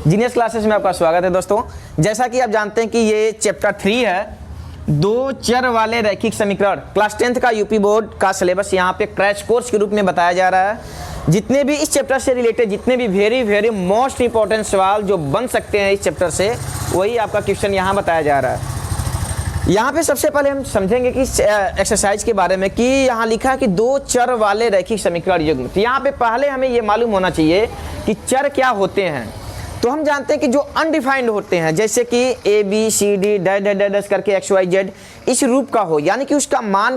Genius classes में आपका स्वागत है दोस्तों। जैसा कि आप जानते हैं कि ये चैप्टर 3 है, दो चर वाले रैखिक समीकरण। क्लास 10th का यूपी बोर्ड का सिलेबस यहाँ पे क्रैश कोर्स के रूप में बताया जा रहा है। जितने भी इस चैप्टर से रिलेटेड जितने भी वेरी मोस्ट इंपॉर्टेंट सवाल जो बन सकते हैं इस चैप्टर से, वही आपका क्वेश्चन यहाँ बताया जा रहा है। यहाँ पे सबसे पहले हम समझेंगे कि एक्सरसाइज के बारे में कि यहाँ लिखा है कि दो चर वाले रैखिक समीकरण युग्म। तो यहाँ पे पहले हमें ये मालूम होना चाहिए कि चर क्या होते हैं। तो हम जानते हैं कि जो अनडिफाइंड होते हैं, जैसे कि A B C D dash करके एक्स वाई जेड इस रूप का हो, यानी कि उसका मान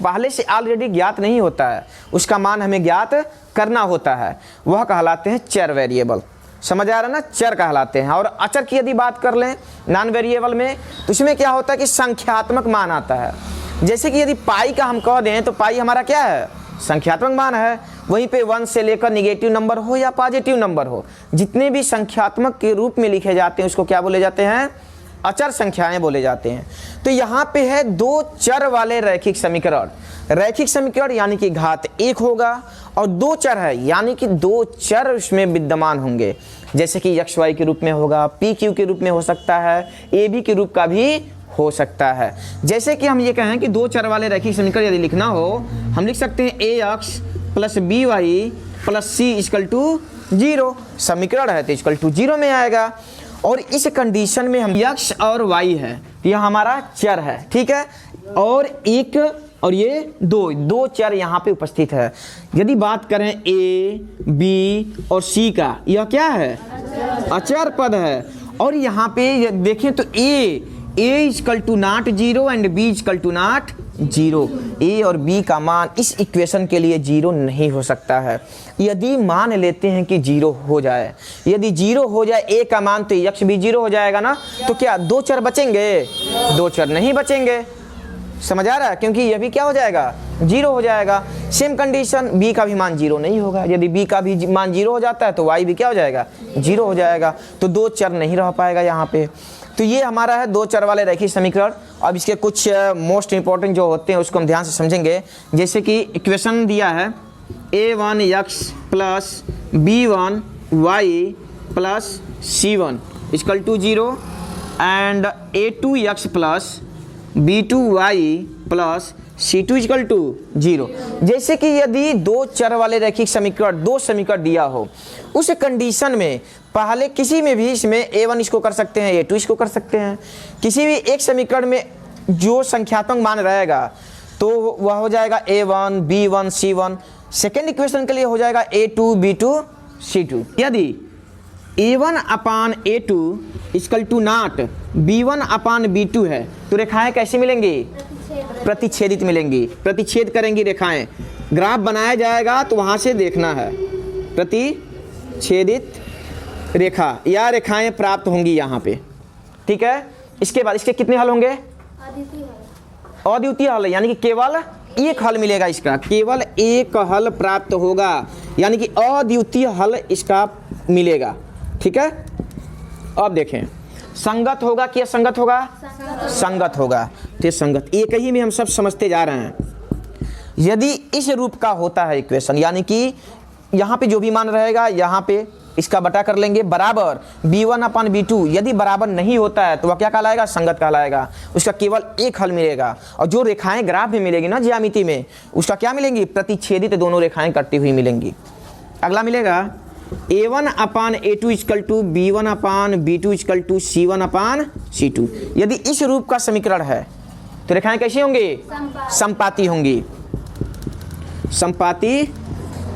पहले से ऑलरेडी ज्ञात नहीं होता है, उसका मान हमें ज्ञात करना होता है, वह कहलाते हैं चर वेरिएबल। समझ आ रहा है ना, चर कहलाते हैं। और अचर की यदि बात कर लें नॉन वेरिएबल में, तो इसमें क्या होता है कि संख्यात्मक मान आता है। जैसे कि यदि पाई का हम कह दें तो पाई हमारा क्या है, संख्यात्मक मान है। वहीं पे 1 से लेकर निगेटिव नंबर हो या पॉजिटिव नंबर हो, जितने भी संख्यात्मक के रूप में लिखे जाते हैं उसको क्या बोले जाते हैं, अचर संख्याएं बोले जाते हैं। तो यहाँ पे है दो चर वाले रैखिक समीकरण। रैखिक समीकरण यानी कि घात 1 होगा और दो चर है यानी कि दो चर उसमें विद्यमान होंगे। जैसे कि एक्स वाई के रूप में होगा, पी क्यू के रूप में हो सकता है, ए बी के रूप का भी हो सकता है। जैसे कि हम ये कहें कि दो चर वाले रैखिक समीकरण यदि लिखना हो, हम लिख सकते हैं A X plus B Y plus C equal to 0। समीकरण है तो इक्वल टू 0 में आएगा। और इस कंडीशन में हम x और y है, यह हमारा चर है, ठीक है। और एक और ये दो चर यहाँ पे उपस्थित है। यदि बात करें a, b और c का, यह क्या है, अचर पद है। और यहाँ पे देखें तो a equal to not 0 and b equal to not 0। A और बी का मान इस इक्वेशन के लिए 0 नहीं हो सकता है। यदि मान लेते हैं कि 0 हो जाए, यदि 0 हो जाए ए का मान, तो यक्ष भी 0 हो जाएगा ना। तो क्या दो चर बचेंगे, दो चर नहीं बचेंगे। समझ आ रहा है, क्योंकि यह भी क्या हो जाएगा, 0 हो जाएगा। सेम कंडीशन बी का भी मान 0 नहीं होगा। यदि बी का भी मान 0 हो जाता है तो वाई भी क्या हो जाएगा, 0 हो जाएगा। तो दो चर नहीं रह पाएगा यहाँ पे। तो ये हमारा है दो चर वाले रैखिक समीकरण। अब इसके कुछ मोस्ट इंपॉर्टेंट जो होते हैं उसको हम ध्यान से समझेंगे। जैसे कि इक्वेशन दिया है a1 x plus b1 y plus c1 equal to 0 and a2 x plus b2 y plus c2 equal to 0। जैसे कि यदि दो चर वाले रैखिक समीकरण, दो समीकरण दिया हो, उस कंडीशन में पहले किसी में भी इसमें a1 इसको कर सकते हैं, a2 इसको कर सकते हैं। किसी भी एक समीकरण में जो संख्यात्मक मान रहेगा तो वह हो जाएगा a1 b1 c1। Second equation के लिए हो जाएगा a2 b2 c2। यदि a1 upon a2 equal to not b1 upon b2 है तो रेखाएं कैसी मिलेंगी, प्रतिच्छेदित मिलेंगी। प्रतिच्छेद करेंगी रेखाएं, ग्राफ बनाया जाएगा तो वहां से देखना है, प्रतिच्छेदित रेखा या रेखाएं प्राप्त होंगी यहाँ पे, ठीक है। इसके बाद इसके कितने हल होंगे, अद्वितीय हल, यानी कि केवल एक हल मिलेगा इसका, केवल एक हल प्राप्त होगा, यानी कि अद्वितीय हल इसका मिलेगा, ठीक है। अब देखें संगत होगा कि असंगत होगा, संगत होगा। तो संगत एक ही में हम सब समझते जा रहे हैं। यदि इस रूप का होता है इक्वेशन, यानी कि यहाँ पे जो भी मान रहेगा यहाँ पे इसका बटा कर लेंगे बराबर b1 अपान b2। यदि बराबर नहीं होता है तो वह क्या कहलाएगा, संगत कहलाएगा। उसका केवल एक हल मिलेगा। और जो रेखाएं ग्राफ में मिलेगी ना ज्यामिति में, उसका क्या मिलेंगी, प्रतिच्छेदित दोनों रेखाएं कटती हुई मिलेंगी। अगला मिलेगा a1 upon a2 equal to b1 upon b2 equal to c1 upon c2। यदि इस रूप का समीकरण है तो रेखाएं कैसी होंगी, समपाती होंगी, समपाती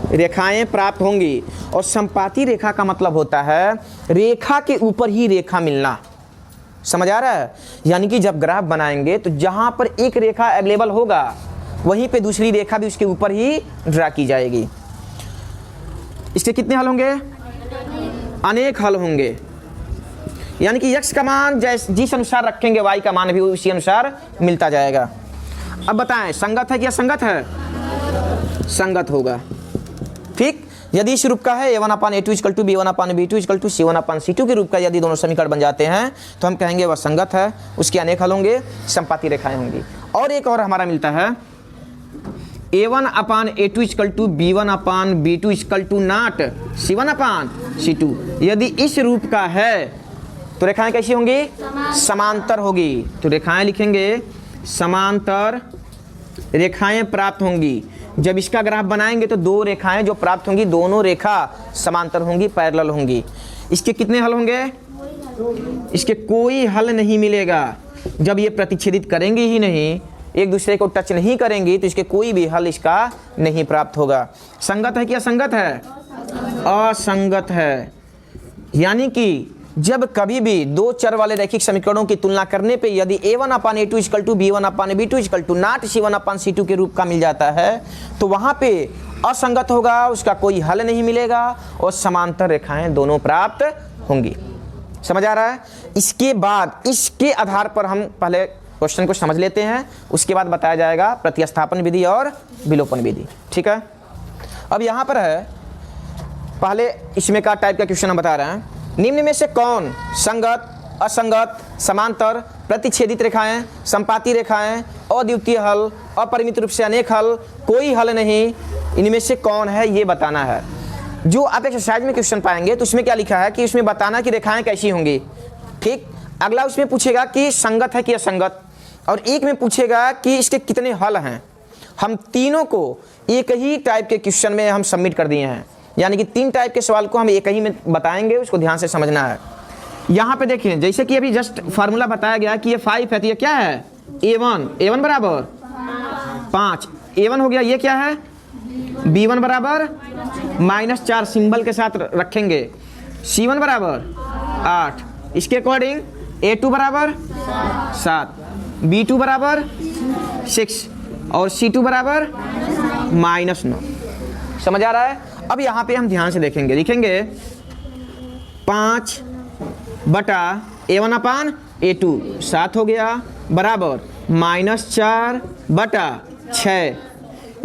रेखाएं प्राप्त होंगी। और समपाती रेखा का मतलब होता है रेखा के ऊपर ही रेखा मिलना। समझ आ रहा है, यानी कि जब ग्राफ बनाएंगे तो जहां पर एक रेखा अवेलेबल होगा वहीं पे दूसरी रेखा भी उसके ऊपर ही ड्रा की जाएगी। इसके कितने हल होंगे, अनेक हल होंगे। यानी कि x का मान जिस अनुसार रखेंगे y का मान भी उसी अनुसार मिलता जाएगा। अब बताएं संगत है कि असंगत है, संगत होगा, ठीक। यदि इस रूप का है a1 upon a2 equal to b1 upon b2 equal to c1 upon c2 के रूप का यदि दोनों समीकरण बन जाते हैं तो हम कहेंगे वह संगत है, उसके अनेक हल होंगे, समपाती रेखाएं होंगी। और एक और हमारा मिलता है A1 upon A2 equal to B1 upon B2 equal to not C1 upon C2, यदि इस रूप का है तो रेखाएं कैसी होंगी? समांतर होगी। तो रेखाएं लिखेंगे समांतर रेखाएं प्राप्त होंगी। जब इसका ग्राफ बनाएंगे तो दो रेखाएं जो प्राप्त होंगी, दोनों रेखा समांतर होंगी, पैरेलल होंगी। इसके कितने हल होंगे? इसके कोई हल नहीं मिलेगा। जब ये प्रतिच्छेदित करेंगे ही नहीं, एक दूसरे को टच नहीं करेंगी, तो इसके कोई भी हल इसका नहीं प्राप्त होगा। संगत है कि असंगत है? असंगत है। यानी कि जब कभी भी दो चर वाले रैखिक समीकरणों की तुलना करने पे यदि A1 upon A2 equal to B1 upon B2 equal to not C1 upon C2 के रूप का मिल जाता है, तो वहां पे असंगत होगा, उसका कोई हल नहीं मिलेगा और समांतर रेखाएं दोनों प्राप्त होंगी। समझ आ रहा है? इसके बाद इसके आधार पर हम पहले क्वेश्चन को समझ लेते हैं, उसके बाद बताया जाएगा प्रतिस्थापन विधि और विलोपन विधि। ठीक है, अब यहाँ पर है पहले इसमें का टाइप का क्वेश्चन हम बता रहे हैं। निम्न में से कौन संगत, असंगत, समांतर, प्रतिच्छेदित रेखाएं, संपाती रेखाएं, अद्वितीय हल, अपरिमित रूप से अनेक हल, कोई हल नहीं, इनमें से कौन है ये बताना है। जो आप एक्सरसाइज में क्वेश्चन पाएंगे तो उसमें क्या लिखा है कि उसमें बताना कि रेखाएं कैसी होंगी। ठीक, अगला उसमें पूछेगा कि संगत है कि असंगत, और एक में पूछेगा कि इसके कितने हल हैं। हम तीनों को एक ही टाइप के क्वेश्चन में हम सबमिट कर दिए हैं, यानी कि तीन टाइप के सवाल को हम एक ही में बताएंगे, उसको ध्यान से समझना है। यहाँ पे देखिए, जैसे कि अभी जस्ट फार्मूला बताया गया कि ये 5 है, तो ये क्या है? A1 बराबर 5, A1 हो गया। ये क्या है? B1 बराबर -4 सिंबल के साथ रखेंगे। C1 बराबर 8, इसके अकॉर्डिंग A2 बराबर 7, B2 बराबर 6 और C2 बराबर -9। समझ आ रहा है? अब यहाँ पे हम ध्यान से देखेंगे, लिखेंगे 5 बटा A1 अपान A2 7 हो गया, बराबर -4 बटा 6।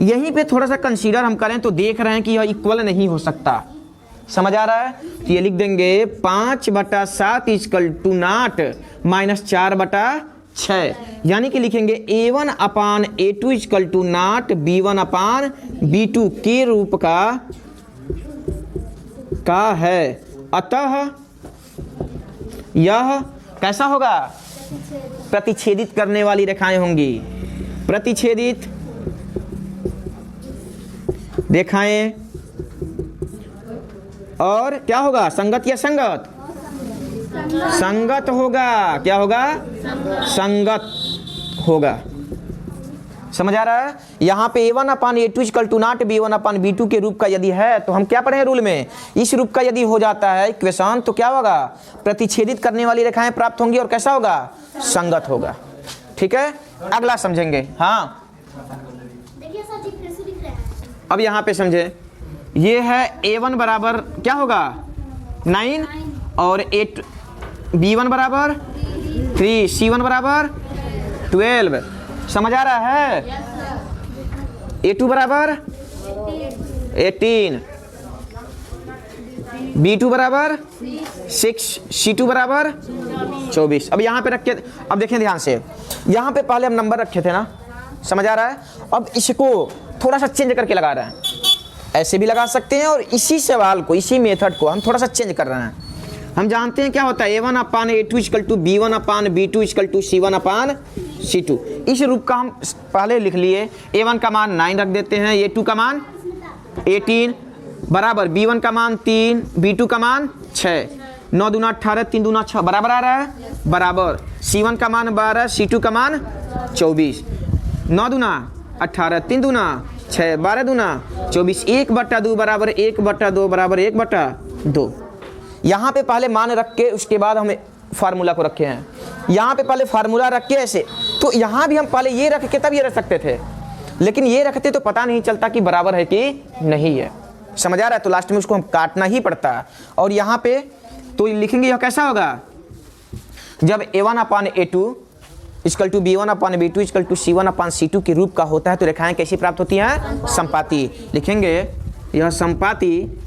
यहीं पे थोड़ा सा कंसीडर हम करें तो देख रहे हैं कि यह इक्वल नहीं हो सकता। समझ आ रहा है? तो ये लिख देंगे 5 बटा 7 इक्वल टू नॉट -4 बटा 6, यानी कि लिखेंगे A1 upon A2 equal to not B1 upon B2 के रूप का है। अतः यह कैसा होगा? प्रतिच्छेदित करने वाली रेखाएं होंगी। प्रतिच्छेदित रेखाएं, और क्या होगा? संगत या संगत? संगत होगा। क्या होगा? संगत होगा। समझ आ रहा है? यहाँ पे A1 upon A2 equal to not B1 upon B2 के रूप का यदि है, तो हम क्या पढ़े हैं रूल में? इस रूप का यदि हो जाता है इक्वेशन, तो क्या होगा? प्रतिच्छेदित करने वाली रेखाएं प्राप्त होंगी और कैसा होगा? संगत होगा। ठीक है, अगला समझेंगे। हाँ, अब यहाँ पे समझे, ये है A1 बराबर क्या होगा? 9 और B1 बराबर 3, C1 बराबर 12। समझ आ रहा है? A2 बराबर 18, B2 बराबर 6, C2 बराबर 24। अब यहाँ पे रखे, अब देखें ध्यान से, यहाँ पे पहले हम नंबर रखे थे ना। समझ आ रहा है? अब इसको थोड़ा सा चेंज करके लगा रहे हैं। ऐसे भी लगा सकते हैं और इसी सवाल को, इसी मेथड को हम थोड़ा सा चेंज कर रहे हैं। हम जानते हैं क्या होता है? A1 upon A2 equal to B1 upon B2 equal to C1 upon C2। इस रूप का हम पहले लिख लिए। A1 का मान 9 रख देते हैं, A2 का मान 18 बराबर B1 का मान 3, B2 का मान 6, 9 दूना 18, 3 दूना 6 बराबर आ रहा है, बराबर C1 का मान 12, C2 का मान 24, 9 दूना 18, 3 दूना 6, 12 दूना 24, 1/2 बराबर 1/2 बराबर 1/2। यहाँ पे पहले मान रख के उसके बाद हमें फार्मूला को रखे हैं। यहाँ पे पहले फार्मूला रख के ऐसे, तो यहाँ भी हम पहले ये रख के तब ये रख सकते थे, लेकिन ये रखते तो पता नहीं चलता कि बराबर है कि नहीं है। समझ आ रहा है? तो लास्ट में उसको हम काटना ही पड़ता है। और यहाँ पे तो लिखेंगे यह कैसा होगा? जब A1 upon A2 equal to B1 upon B2 equal to C1 upon C2 के रूप का होता है, तो रेखाएं कैसी प्राप्त होती हैं? संपाती। लिखेंगे यह संपाती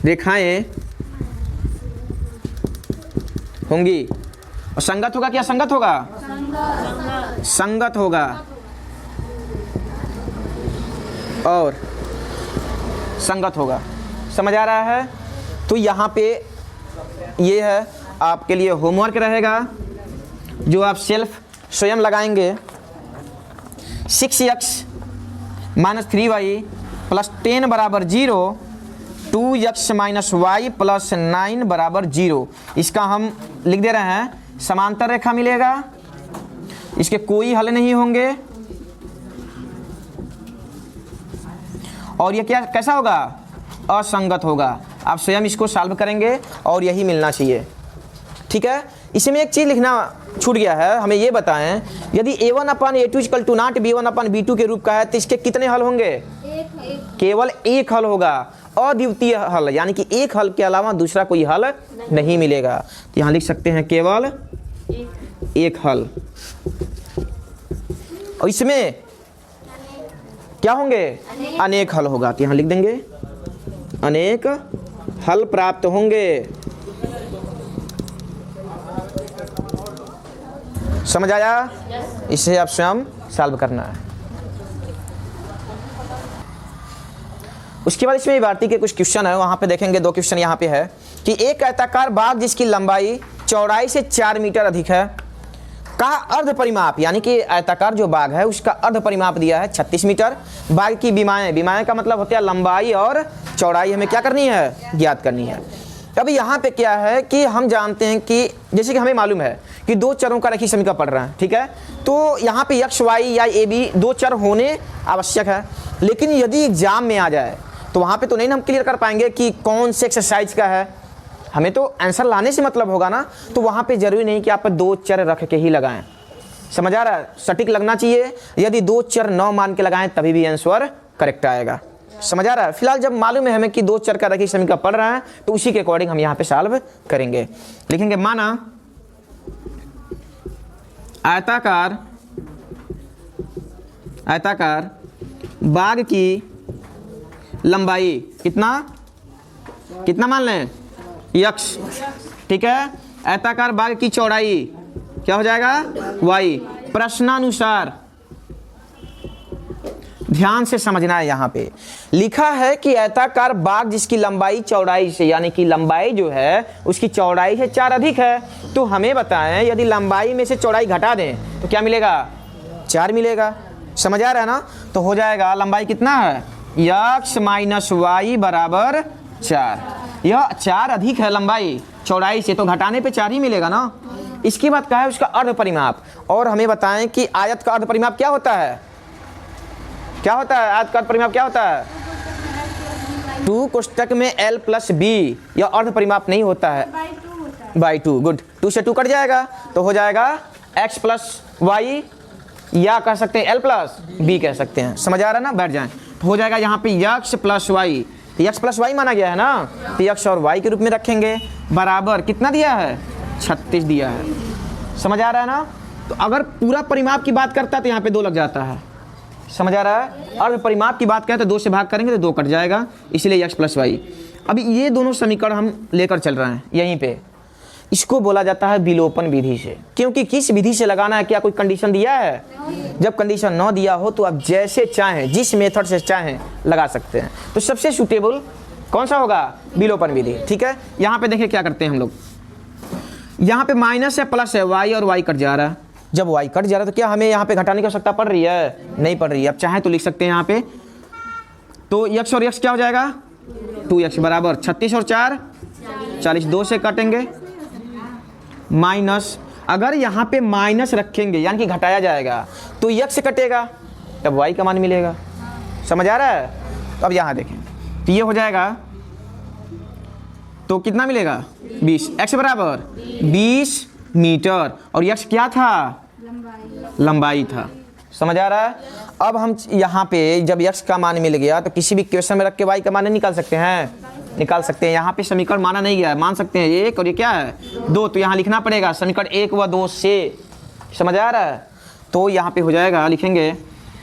रेखाएं होंगी। और संगत होगा क्या संगत होगा? संगत होगा। और संगत होगा। समझ आ रहा है? तो यहाँ पे ये है आपके लिए होमवर्क रहेगा जो आप सेल्फ स्वयं लगाएंगे। 6x माइनस 3y प्लस 10 बराबर 0, 2x माइनस वाई प्लस 9 बराबर 0। इसका हम लिख दे रहे हैं समांतर रेखा मिलेगा, इसके कोई हल नहीं होंगे। और ये क्या कैसा होगा? असंगत होगा। आप स्वयं इसको सॉल्व करेंगे और यही मिलना चाहिए। ठीक है। इसमें एक चीज़ लिखना छूट गया है, हमें ये बताएं यदि a1 upon a2 equal to not b1 upon b2 के रूप का है तो इसके कितने हल होंगे? केवल एक हल होगा, अद्वितीय हल, यानी कि एक हल के अलावा दूसरा कोई हल नहीं मिलेगा। तो यहाँ लिख सकते हैं केवल एक हल। और इसमें क्या होंगे? अनेक हल होगा। तो यहाँ लिख देंगे अनेक हल प्राप्त होंगे। समझ आया? इसे आप स्वयं सॉल्व करना है। उसके बाद इसमें भारतीय के कुछ क्वेश्चन है, वहां पे देखेंगे। 2 क्वेश्चन यहाँ पे है कि एक आयताकार बाग जिसकी लंबाई चौड़ाई से 4 मीटर अधिक है का अर्ध परिमाप, यानी कि आयताकार जो बाग है उसका अर्ध परिमाप दिया है 36 मीटर। बाग की विमाएं का मतलब होता है लंबाई और चौड़ाई हमें क्या करनी है? ज्ञात करनी है। अब यहाँ पे क्या है कि हम जानते हैं कि जैसे कि हमें मालूम है कि 2 चरों का रैखिक समीकरण पढ़ रहे हैं। ठीक है। तो यहाँ पे x y या a b 2 चर होने आवश्यक है, लेकिन यदि एग्जाम में आ जाए तो वहाँ पे तो नहीं हम क्लियर कर पाएंगे कि कौन से एक्सरसाइज का है। हमें तो आंसर लाने से मतलब होगा ना। तो वहाँ पे जरूरी नहीं कि आप 2 चर रख के ही लगाएं। समझ आ रहा है? सटीक लगना चाहिए। यदि 2 चर 9 मान के लगाएं तभी भी आंसर करेक्ट आएगा। समझ आ रहा है? फिलहाल जब मालूम है हमें कि 2 चर का रैखिक समीकरण पढ़ रहे हैं तो उसी के अकॉर्डिंग हम यहाँ पे सॉल्व करेंगे। लिखेंगे माना आयताकार बाग की लंबाई कितना मान लें? x। ठीक है। आयताकार बाग की चौड़ाई क्या हो जाएगा? y। प्रश्नानुसार ध्यान से समझना है। यहाँ पे लिखा है कि आयताकार बाग जिसकी लंबाई चौड़ाई से, यानी कि लंबाई जो है उसकी चौड़ाई से 4 अधिक है। तो हमें बताएं यदि लंबाई में से चौड़ाई घटा दें तो क्या मिलेगा? 4 मिलेगा। समझ आ रहा है ना? तो हो जाएगा लंबाई कितना है? x माइनस वाई बराबर 4। यह 4 अधिक है लंबाई चौड़ाई से, तो घटाने पे 4 ही मिलेगा ना। इसके बाद क्या है? उसका अर्ध परिमाप। और हमें बताएं कि आयत का अर्ध परिमाप क्या होता है? क्या होता है? आयत का अर्ध परिमाप क्या होता है? 2 कोष्टक में l प्लस b। यह अर्ध परिमाप नहीं होता है, बाई 2। गुड। 2 से 2 कट जाएगा तो हो जाएगा x प्लस वाई, या कह सकते हैं l प्लस b कह सकते हैं। समझ आ रहा है ना? बैठ जाएं। तो हो जाएगा यहाँ पे x plus y, x plus y माना गया है ना, तो x और y के रूप में रखेंगे। बराबर कितना दिया है? 36 दिया है। समझ आ रहा है ना? तो अगर पूरा परिमाप की बात करता है तो यहाँ पे 2 लग जाता है। समझ आ रहा है? अर्ध परिमाप की बात करें तो 2 से भाग करेंगे तो 2 कट जाएगा, इसलिए x प्लस वाई। अभी ये दोनों समीकरण हम लेकर चल रहे हैं यहीं पे। इसको बोला जाता है विलोपन विधि से। क्योंकि किस विधि से लगाना है, क्या कोई कंडीशन दिया है? जब कंडीशन न दिया हो तो आप जैसे चाहें, जिस मेथड से चाहें लगा सकते हैं। तो सबसे सूटेबल कौन सा होगा? विलोपन विधि। ठीक है। यहाँ पे देखिए क्या करते हैं हम लोग। यहाँ पे माइनस है प्लस है, y और y कट जा रहा है। जब y कट जा रहा है तो क्या हमें यहाँ पे घटाने की आवश्यकता पड़ रही है? नहीं पड़ रही है। अब चाहे तो लिख सकते हैं यहाँ पे। तो x और x क्या हो जाएगा? 2x बराबर 36 और 4 40, 2 से काटेंगे। माइनस, अगर यहाँ पे माइनस रखेंगे यानी कि घटाया जाएगा तो x से कटेगा, तब y का मान मिलेगा। समझ आ रहा है? अब यहाँ देखें तो ये हो जाएगा, तो कितना मिलेगा? 20। x बराबर 20 मीटर और x क्या था? लंबाई था। समझ आ रहा है? अब हम यहाँ पे जब x का मान मिल गया तो किसी भी क्वेश्चन में रख के y का मान निकाल सकते हैं, निकाल सकते हैं। यहाँ पे समीकरण माना नहीं गया है, मान सकते हैं 1 और ये क्या है? 2। तो यहाँ लिखना पड़ेगा समीकरण 1 व 2 से। समझ आ रहा है? तो यहाँ पे हो जाएगा, लिखेंगे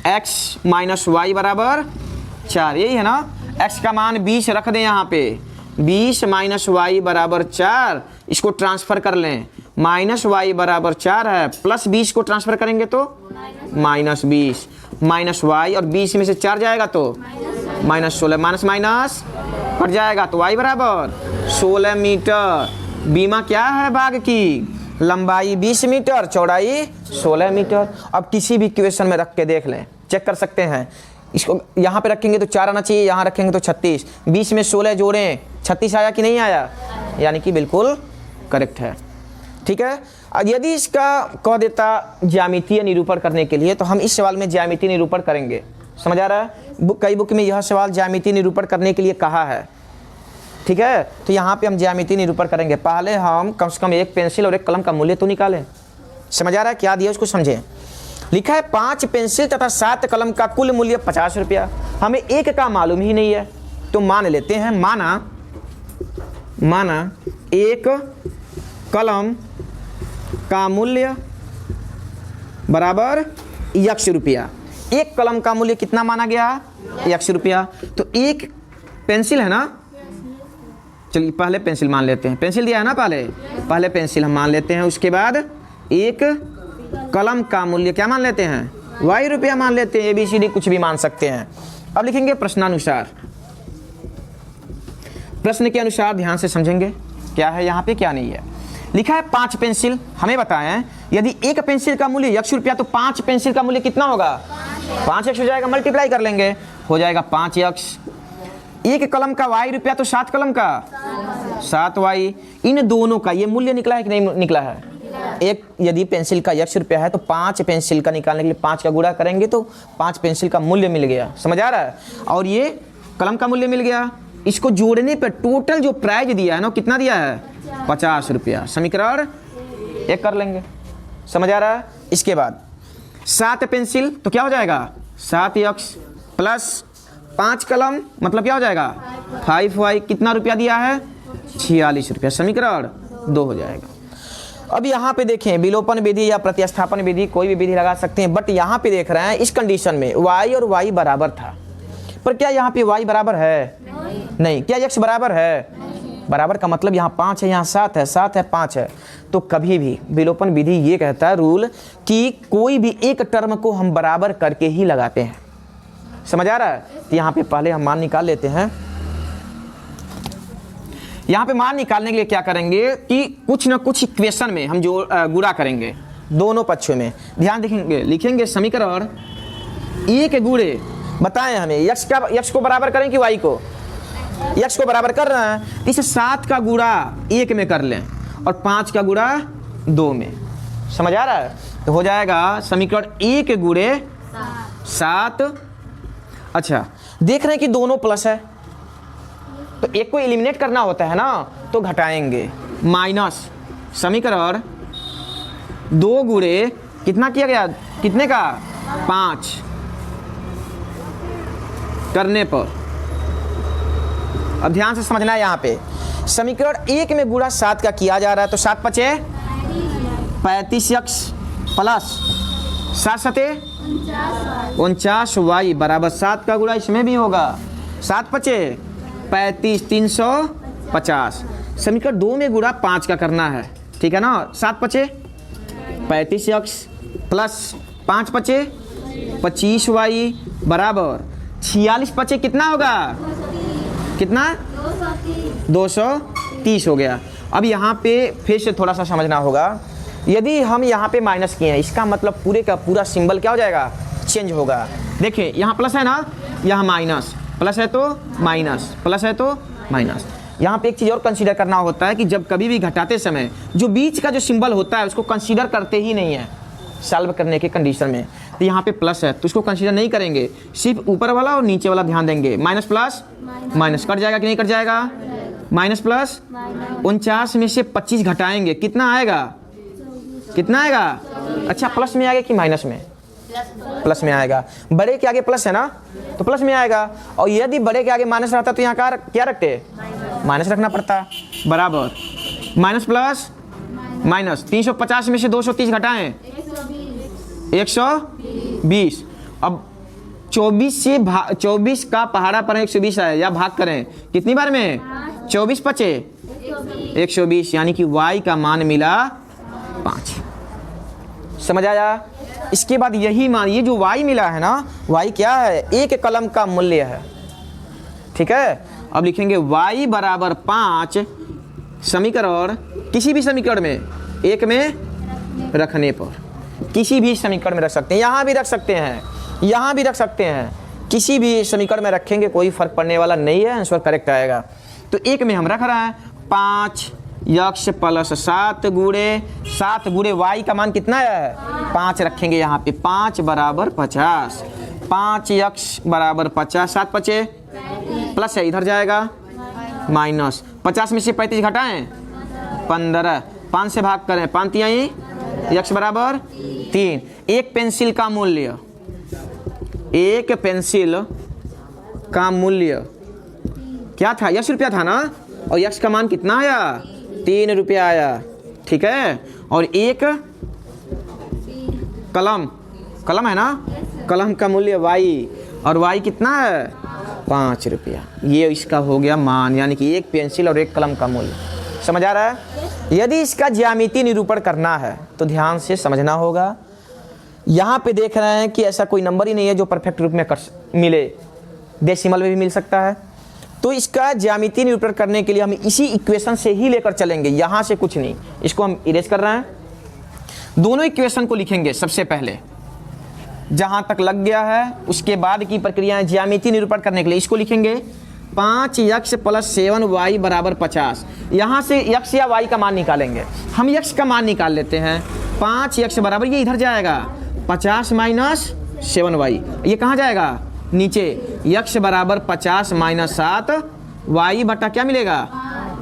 x माइनस वाई बराबर 4। यही है ना? x का मान 20 रख दें यहाँ पे। 20 माइनस वाई बराबर 4, इसको ट्रांसफर कर लें। माइनस वाई बराबर 4 है, प्लस 20 को ट्रांसफर करेंगे तो माइनस 20। माइनस वाई, और 20 में से 4 जाएगा तो माइनस 16, माइनस माइनस कट जाएगा तो वाई बराबर 16 मीटर। बीमा क्या है? भाग की लंबाई 20 मीटर, चौड़ाई 16 मीटर। अब किसी भी इक्वेशन में रख के देख लें, चेक कर सकते हैं। इसको यहाँ पे रखेंगे तो 4 आना चाहिए, यहाँ रखेंगे तो 36, 20 में 16 जोड़ें 36 आया कि नहीं आया? यानी कि बिल्कुल करेक्ट है। ठीक है। अब यदि इसका कह देता ज्यामितीय निरूपण करने के लिए, तो हम इस सवाल में ज्यामितीय निरूपण करेंगे। समझ आ रहा है? कई बुक में यह सवाल ज्यामितीय निरूपण करने के लिए कहा है। ठीक है, तो यहाँ पे हम ज्यामितीय निरूपण करेंगे। पहले हम कम से कम एक पेंसिल और एक कलम का मूल्य तो निकालें। समझ आ रहा है? क्या दिया उसको समझें। लिखा है 5 पेंसिल तथा 7 कलम का कुल मूल्य 50 रुपया। हमें एक का मालूम ही नहीं है, तो मान लेते हैं, माना एक कलम का मूल्य बराबर x रुपया। एक कलम का मूल्य कितना माना गया? x रुपया। तो एक पेंसिल है ना, चलिए पहले पेंसिल मान लेते हैं। पेंसिल दिया है ना, पहले पेंसिल हम मान लेते हैं। उसके बाद एक कलम का मूल्य क्या मान लेते हैं? y रुपया मान लेते हैं। ABCD कुछ भी मान सकते हैं। अब लिखेंगे प्रश्नानुसार। प्रश्न के अनुसार ध्यान से समझेंगे क्या है यहाँ पे, क्या नहीं है। लिखा है 5 पेंसिल। हमें बताएं यदि एक पेंसिल का मूल्य x रुपया, तो 5 पेंसिल का मूल्य कितना होगा? 5x हो जाएगा। मल्टीप्लाई कर लेंगे, हो जाएगा 5x। एक कलम का y रुपया, तो 7 कलम का 7y। इन दोनों का ये मूल्य निकला है कि नहीं निकला है? एक यदि पेंसिल का x रुपया है, तो 5 पेंसिल का निकालने के लिए 5 का गुणा करेंगे तो 5 पेंसिल का मूल्य मिल गया। समझ आ रहा है? और ये कलम का मूल्य मिल गया। इसको जोड़ने पर टोटल जो प्राइज दिया है ना, कितना दिया है? 50 रुपया। समीकरण एक कर लेंगे। समझ आ रहा है? इसके बाद 7 पेंसिल, तो क्या हो जाएगा? 7x प्लस 5 कलम, मतलब क्या हो जाएगा? 5y। कितना रुपया दिया है? 46 रुपया। समीकरण 2 हो जाएगा। अब यहाँ पे देखें, विलोपन विधि या प्रतिस्थापन विधि, कोई भी विधि लगा सकते हैं, बट यहाँ पे देख रहे हैं इस कंडीशन में y और y बराबर था। पर क्या यहाँ पे y बराबर है? नहीं। क्या x बराबर है? बराबर का मतलब यहाँ 5 है, यहाँ 7 है, 7 है, 5 है। तो कभी भी विलोपन विधि ये कहता है रूल कि कोई भी एक टर्म को हम बराबर करके ही लगाते हैं। समझ आ रहा है? तो यहाँ पे पहले हम मान निकाल लेते हैं। यहाँ पे मान निकालने के लिए क्या करेंगे कि कुछ ना कुछ इक्वेशन में हम जो गुणा करेंगे दोनों पक्षों में। ध्यान देखेंगे, लिखेंगे समीकरण एक गुणे, बताएं हमें x को बराबर करें कि y को? x को बराबर कर रहे हैं, इसे 7 का गुणा 1 में कर लें और 5 का गुणा 2 में। समझ आ रहा है? तो हो जाएगा समीकरण 1 गुणे 7। अच्छा, देख रहे हैं कि दोनों प्लस है, तो एक को एलिमिनेट करना होता है ना, तो घटाएंगे। माइनस समीकरण 2 गुणे कितना किया गया? कितने का? 5 करने पर। अब ध्यान से समझना है, यहाँ पे समीकरण 1 में गुणा 7 का किया जा रहा है, तो 7 पचे 35x प्लस 7 सते 49y बराबर 7 का गुणा इसमें भी होगा। 7 पचे 35, 350। समीकरण 2 में गुणा 5 का करना है, ठीक है ना। 7 पचे 35x प्लस 5 पचे 25y बराबर 46 पचे कितना होगा? कितना? 230 हो गया। अब यहाँ पे फिर से थोड़ा सा समझना होगा। यदि हम यहाँ पे माइनस किए हैं, इसका मतलब पूरे का पूरा सिंबल क्या हो जाएगा? चेंज होगा। देखिए यहाँ प्लस है ना, यहाँ माइनस, प्लस है तो माइनस, प्लस है तो माइनस। यहाँ पे एक चीज़ और कंसीडर करना होता है कि जब कभी भी घटाते समय जो बीच का जो सिंबल होता है उसको कंसीडर करते ही नहीं है सॉल्व करने के कंडीशन में। तो यहाँ पे प्लस है तो उसको कंसीडर नहीं करेंगे, सिर्फ ऊपर वाला और नीचे वाला ध्यान देंगे। माइनस प्लस माइनस कट जाएगा कि नहीं कट जाएगा? माइनस प्लस 49 में से 25 घटाएंगे, कितना आएगा? कितना आएगा? अच्छा, प्लस में आएगा कि माइनस में? प्लस में आएगा। बड़े के आगे प्लस है ना, तो प्लस में आएगा। और यदि बड़े के आगे माइनस रहता तो यहाँ का क्या रखते? माइनस रखना पड़ता। बराबर माइनस प्लस माइनस 350 में से 230 घटाएं 120। अब 24 का पहाड़ा पर 120 है, या भाग करें कितनी बार में? 24 पचे 120, यानी कि y का मान मिला 5। समझ आया? इसके बाद यही मान, ये जो y मिला है ना, y क्या है, एक कलम का मूल्य है। ठीक है, अब लिखेंगे y बराबर 5 समीकरण, किसी भी समीकरण में एक में रखने पर, किसी भी समीकरण में रख सकते हैं, यहाँ भी रख सकते हैं, यहाँ भी रख सकते हैं, किसी भी समीकरण में रखेंगे कोई फर्क पड़ने वाला नहीं है, आंसर करेक्ट आएगा। तो एक में हम रख रहे हैं 5 यक्ष प्लस 7 गुणे y का मान कितना है 5 रखेंगे यहाँ पे, 5 बराबर 50, 5 यक्ष बराबर 50, 7 पचे प्लस है, इधर जाएगा माइनस, 50 में से 35 घटाएं 15, 5 से भाग करें 5 तिहाई, यक्ष बराबर 3। एक पेंसिल का मूल्य, एक पेंसिल का मूल्य क्या था, यक्ष रुपया था ना, और यक्ष का मान कितना आया 3 रुपया आया। ठीक है, और एक कलम है ना, कलम का मूल्य y, और y कितना है 5 रुपया। ये इसका हो गया मान, यानी कि एक पेंसिल और एक कलम का मूल्य। समझ आ रहा है। यदि इसका ज्यामितीय निरूपण करना है तो ध्यान से समझना होगा। यहाँ पे देख रहे हैं कि ऐसा कोई नंबर ही नहीं है जो परफेक्ट रूप में मिले, डेसिमल में भी मिल सकता है। तो इसका ज्यामितीय निरूपण करने के लिए हम इसी इक्वेशन से ही लेकर चलेंगे, यहाँ से कुछ नहीं। इसको हम इरेज कर रहे हैं, दोनों इक्वेशन को लिखेंगे सबसे पहले, जहाँ तक लग गया है उसके बाद की प्रक्रिया ज्यामितीय निरूपण करने के लिए इसको लिखेंगे 5 यक्ष प्लस 7y बराबर 50। यहाँ से यक्ष या y का मान निकालेंगे, हम यक्ष का मान निकाल लेते हैं। 5 यक्ष बराबर, ये इधर जाएगा 50 माइनस 7y, ये कहाँ जाएगा नीचे, यक्ष बराबर 50 माइनस 7 y बटा क्या मिलेगा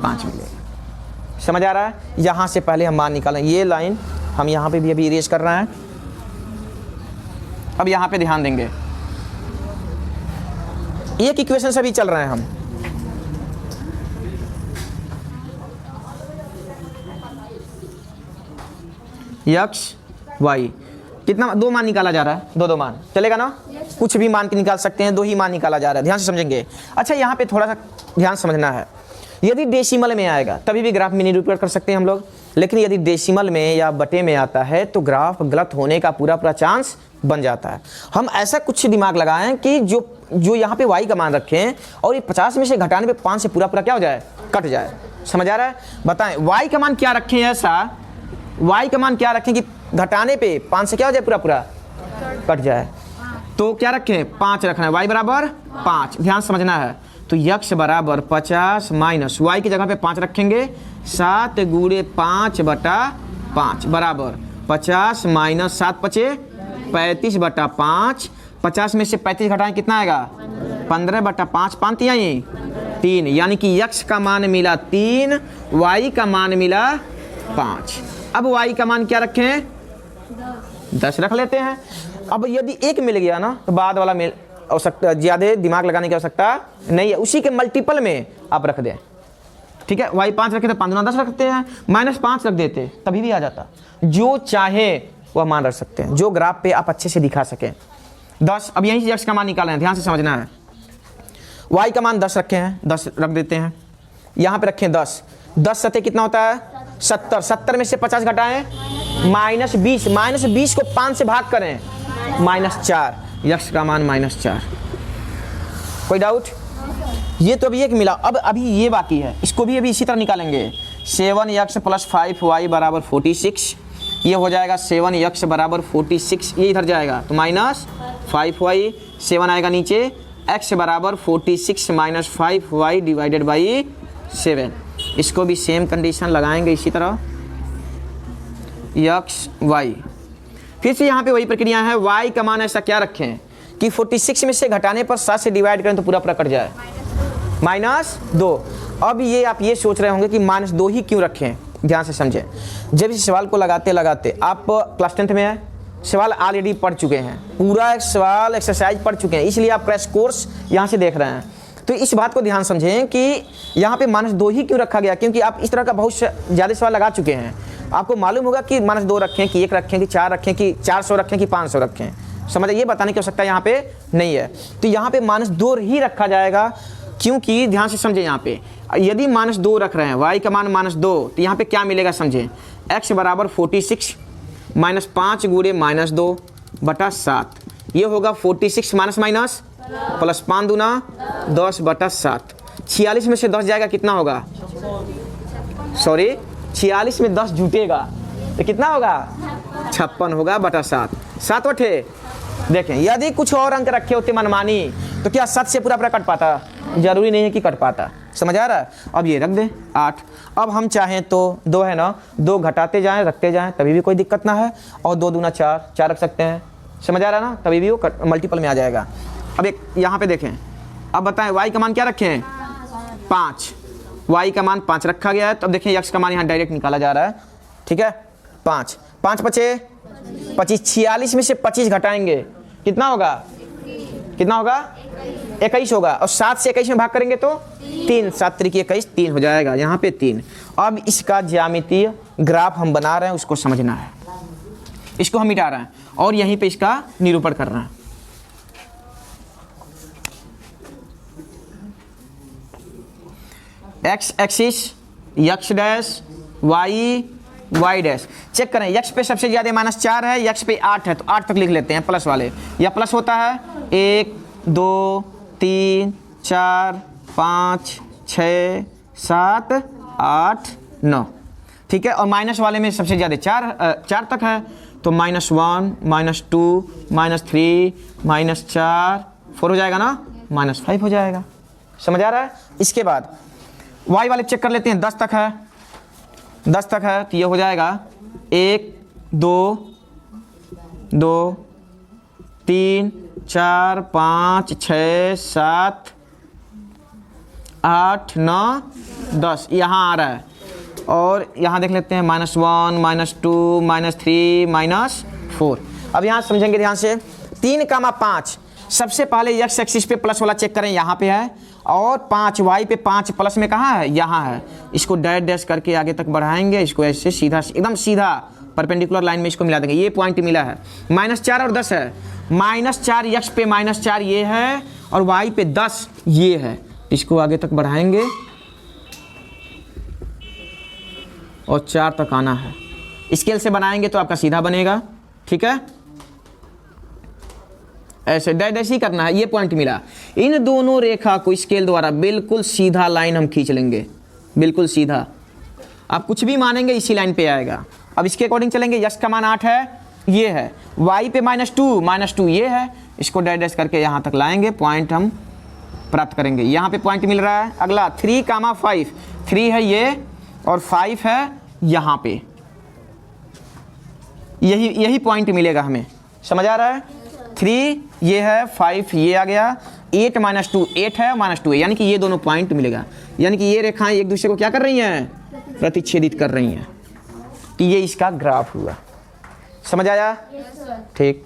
5 मिलेगा। समझ आ रहा है। यहाँ से पहले हम मान निकालें, ये लाइन हम यहाँ पे भी अभी इरेज कर रहे हैं। अब यहाँ पे ध्यान देंगे, एक इक्वेशन से भी चल रहे हैं हम। यक्ष y कितना, 2 मान निकाला जा रहा है, दो मान चलेगा ना, कुछ भी मान के निकाल सकते हैं, 2 ही मान निकाला जा रहा है, ध्यान से समझेंगे। अच्छा, यहाँ पे थोड़ा सा ध्यान समझना है, यदि डेसिमल में आएगा तभी भी ग्राफ में निरूपण कर सकते हैं हम लोग, लेकिन यदि डेसिमल में या बटे में आता है तो ग्राफ गलत होने का पूरा चांस बन जाता है। हम ऐसा कुछ दिमाग लगाएं कि जो यहाँ पे y का मान रखें और ये 50 में से घटाने पे 5 से पूरा क्या हो जाए, कट जाए। समझ आ रहा है। बताएं y का मान क्या रखें, ऐसा y का मान क्या रखें कि घटाने पे 5 से क्या हो जाए, पूरा कट जाए। तो क्या रखें, 5 रखना है, y बराबर 5, ध्यान समझना है। तो यक्ष बराबर 50 माइनस y की जगह पे 5 रखेंगे, 7 गुणे 5 बटा 5 बराबर 50 माइनस 7 पचे 35 बटा 5, 50 में से 35 घटाएं कितना आएगा 15 बटा 5, 5 तिहाई 3, यानी कि यक्ष का मान मिला 3, y का मान मिला 5। अब y का मान क्या रखें, 10 रख लेते हैं। अब यदि 1 मिल गया ना तो बाद वाला मिल आवश्यकता, ज़्यादा दिमाग लगाने की आवश्यकता नहीं है, उसी के मल्टीपल में आप रख दें। ठीक है, y 5 रखे तो 5 10 रखते हैं, -5 रख देते तभी भी आ जाता। जो चाहे वह मान रख सकते हैं, जो ग्राफ पे आप अच्छे से दिखा सकें। 10, अब यहीं से यक्ष का मान निकालना है, ध्यान से समझना है। y का मान 10 रखे हैं, 10 रख देते हैं, यहाँ पे रखें 10, 10 सत्ते कितना होता है 70, 70 में से 50 घटाएं -20, -20 को 5 से भाग करें -4, यक्ष का मान -4। कोई डाउट। ये तो अभी एक मिला, अब अभी ये बाकी है, इसको भी अभी इसी तरह निकालेंगे। 7 यक्ष प्लस 5y बराबर 46, ये हो जाएगा 7 यक्ष बराबर 46, ये इधर जाएगा तो -5y, 7 आएगा नीचे, x बराबर 46 माइनस 5y डिवाइडेड बाई 7। इसको भी सेम कंडीशन लगाएंगे इसी तरह, यक्ष y। फिर से यहाँ पे वही प्रक्रिया है, y का मान ऐसा क्या रखें कि 46 में से घटाने पर 7 से डिवाइड करें तो पूरा कट जाए, -2। अब ये आप ये सोच रहे होंगे कि -2 ही क्यों रखें, ध्यान से समझें। जब इस सवाल को लगाते लगाते आप क्लास 10th में है, सवाल ऑलरेडी पढ़ चुके हैं, पूरा एक सवाल एक्सरसाइज पढ़ चुके हैं, इसलिए आप क्रैश कोर्स यहाँ से देख रहे हैं। तो इस बात को ध्यान समझें कि यहाँ पे -2 ही क्यों रखा गया, क्योंकि आप इस तरह का बहुत ज़्यादा सवाल लगा चुके हैं। आपको मालूम होगा कि -2 रखें कि 1 रखें कि 4 रखें कि 400 रखें कि 500 रखें, समझ, ये बताने की आवश्यकता यहाँ पे नहीं है। तो यहाँ पे -2 ही रखा जाएगा, क्योंकि ध्यान से समझें, यहाँ पे यदि -2 रख रहे हैं, y का मान -2, तो यहाँ पे क्या मिलेगा समझें, x बराबर 46 -5 गुणे -2 बटा 7, ये होगा 46 माइनस माइनस प्लस 5 दूना 10 बटा 7। 46 में से 10 जाएगा कितना होगा, सॉरी 46 में 10 जुटेगा तो कितना होगा 56 होगा बटा 7। 7 बटे देखें, यदि कुछ और अंक रखे होते मनमानी तो क्या 7 से पूरा कट पाता, जरूरी नहीं है कि कट पाता। समझ आ रहा है। अब ये रख दे 8। अब हम चाहें तो 2 है ना, 2 घटाते जाएं रखते जाएं तभी भी कोई दिक्कत ना है, और 2 दूना 4, 4 रख सकते हैं। समझ आ रहा है ना, तभी भी वो मल्टीपल में आ जाएगा। अब एक यहाँ पे देखें, अब बताएं y का मान क्या रखे हैं 5, y का मान 5 रखा गया है। तो अब देखिए x का मान यहाँ डायरेक्ट निकाला जा रहा है, ठीक है। 5 5 बचे 25, 46 में से 25 घटाएंगे कितना होगा, कितना होगा 21 होगा, और 7 से 21 में भाग करेंगे तो 3, 7 त्रिक 21, 3 हो जाएगा, यहाँ पे 3। अब इसका ज्यामितीय ग्राफ हम बना रहे हैं, उसको समझना है, इसको हम मिटा रहे हैं और यहीं पे इसका निरूपण कर रहे हैं। एक्स एक्सिस यक्स dash y y dash check करें। यक्स पे सबसे ज्यादा -4 है, यक्स पे 8 है, तो 8 तक लिख लेते हैं प्लस वाले। या प्लस होता है 1 2 3 4 5 6 7 8 9, ठीक है। और माइनस वाले में सबसे ज़्यादा 4 तक है, तो -1 -2 -3 -4 4 हो जाएगा ना, -5 हो जाएगा। समझ आ रहा है। इसके बाद y वाले चेक कर लेते हैं, 10 तक है, 10 तक है तो ये हो जाएगा 1 2 2 3 4 5 6 7 8 9 10 यहाँ आ रहा है। और यहाँ देख लेते हैं -1 -2 -3 -4। अब यहाँ समझेंगे ध्यान से, 3,5 सबसे पहले x एक्सिस पे प्लस वाला चेक करें, यहाँ पे है, और 5 y पे 5 प्लस में कहाँ है, यहाँ है। इसको डैश डैश करके आगे तक बढ़ाएंगे, इसको ऐसे सीधा एकदम सीधा परपेंडिकुलर लाइन में इसको मिला देंगे, ये पॉइंट मिला है। -4 और 10 है, -4 x पे -4 ये है, और y पे 10 ये है। इसको आगे तक बढ़ाएंगे और 4 तक आना है। स्केल से बनाएंगे तो आपका सीधा बनेगा, ठीक है। ऐसे डैश ही करना है, ये पॉइंट मिला। इन दोनों रेखा को स्केल द्वारा बिल्कुल सीधा लाइन हम खींच लेंगे, बिल्कुल सीधा। आप कुछ भी मानेंगे इसी लाइन पे आएगा। अब इसके अकॉर्डिंग चलेंगे, यक्स का मान 8 है, ये है, y पे -2 ये है, इसको डैश करके यहाँ तक लाएंगे, पॉइंट हम प्राप्त करेंगे। यहाँ पे पॉइंट मिल रहा है। अगला 3,5, 3 है ये और 5 है यहाँ पे, यही पॉइंट मिलेगा हमें। समझ आ रहा है। 3 ये है, 5 ये आ गया, 8 -2 8 है, -2 है, यानी कि ये दोनों पॉइंट मिलेगा। यानी कि ये रेखाएं एक दूसरे को क्या कर रही हैं, प्रतिच्छेदित कर रही हैं। तो ये इसका ग्राफ हुआ। समझ आया। ठीक।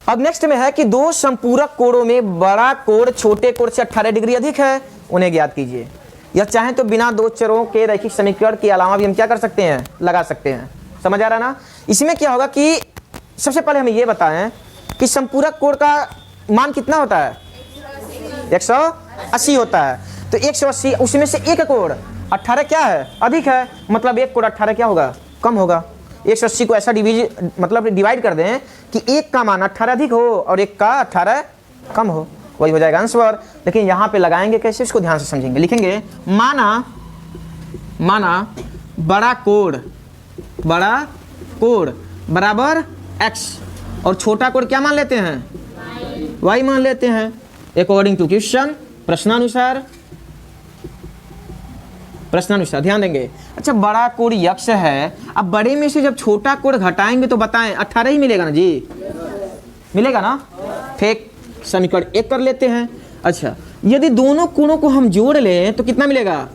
अब नेक्स्ट में है कि दो संपूरक कोणों में बड़ा कोण छोटे कोण से 18 डिग्री अधिक है, उन्हें ज्ञात कीजिए। या चाहे तो बिना दो चरों के रैखिक समीकरण के अलावा भी हम क्या कर सकते हैं, लगा सकते हैं। समझ आ रहा ना। इसमें क्या होगा कि सबसे पहले हमें ये बताएं कि संपूरक कोण का मान कितना होता है, 180 होता है। तो 180, उसमें से एक कोण 18 क्या है, अधिक है, मतलब एक कोण 18 क्या होगा, कम होगा। 180 को ऐसा डिवाइड कर दें कि एक का मान 18 अधिक हो और एक का 18 कम हो, वही हो जाएगा आंसर। लेकिन यहाँ पे लगाएंगे कैसे, इसको ध्यान से समझेंगे। लिखेंगे माना बड़ा कोण बराबर x और छोटा कोण क्या मान लेते हैं, y मान लेते हैं अकॉर्डिंग टू क्वेश्चन, प्रश्नानुसार ध्यान देंगे। अच्छा, बड़ा कोण यक्ष है, अब बड़े में से जब छोटा कोण घटाएंगे तो बताएं 18 ही मिलेगा ना जी, मिलेगा ना। फिर समीकरण 1 कर लेते हैं। अच्छा, यदि दोनों कोणों को हम जोड़ लें तो कितना मिलेगा,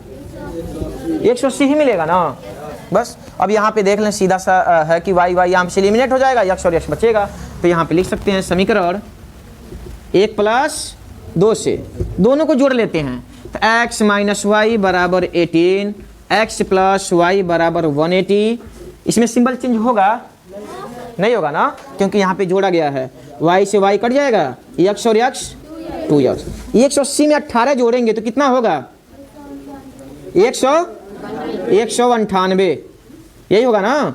180 ही मिलेगा ना। बस अब यहाँ पे देख लें, सीधा सा है कि y यहाँ से एलिमिनेट हो जाएगा, यक्ष और यक्ष बचेगा। तो यहाँ पे लिख सकते हैं समीकरण 1 + 2 से दोनों को जोड़ लेते हैं। तो x - y बराबर 18, x + y बराबर 180। इसमें सिंबल चेंज होगा, नहीं होगा ना, क्योंकि यहाँ पे जोड़ा गया है। y से y कट जाएगा, x और x 2x। 180 में 18 जोड़ेंगे तो कितना होगा, 198, यही होगा ना।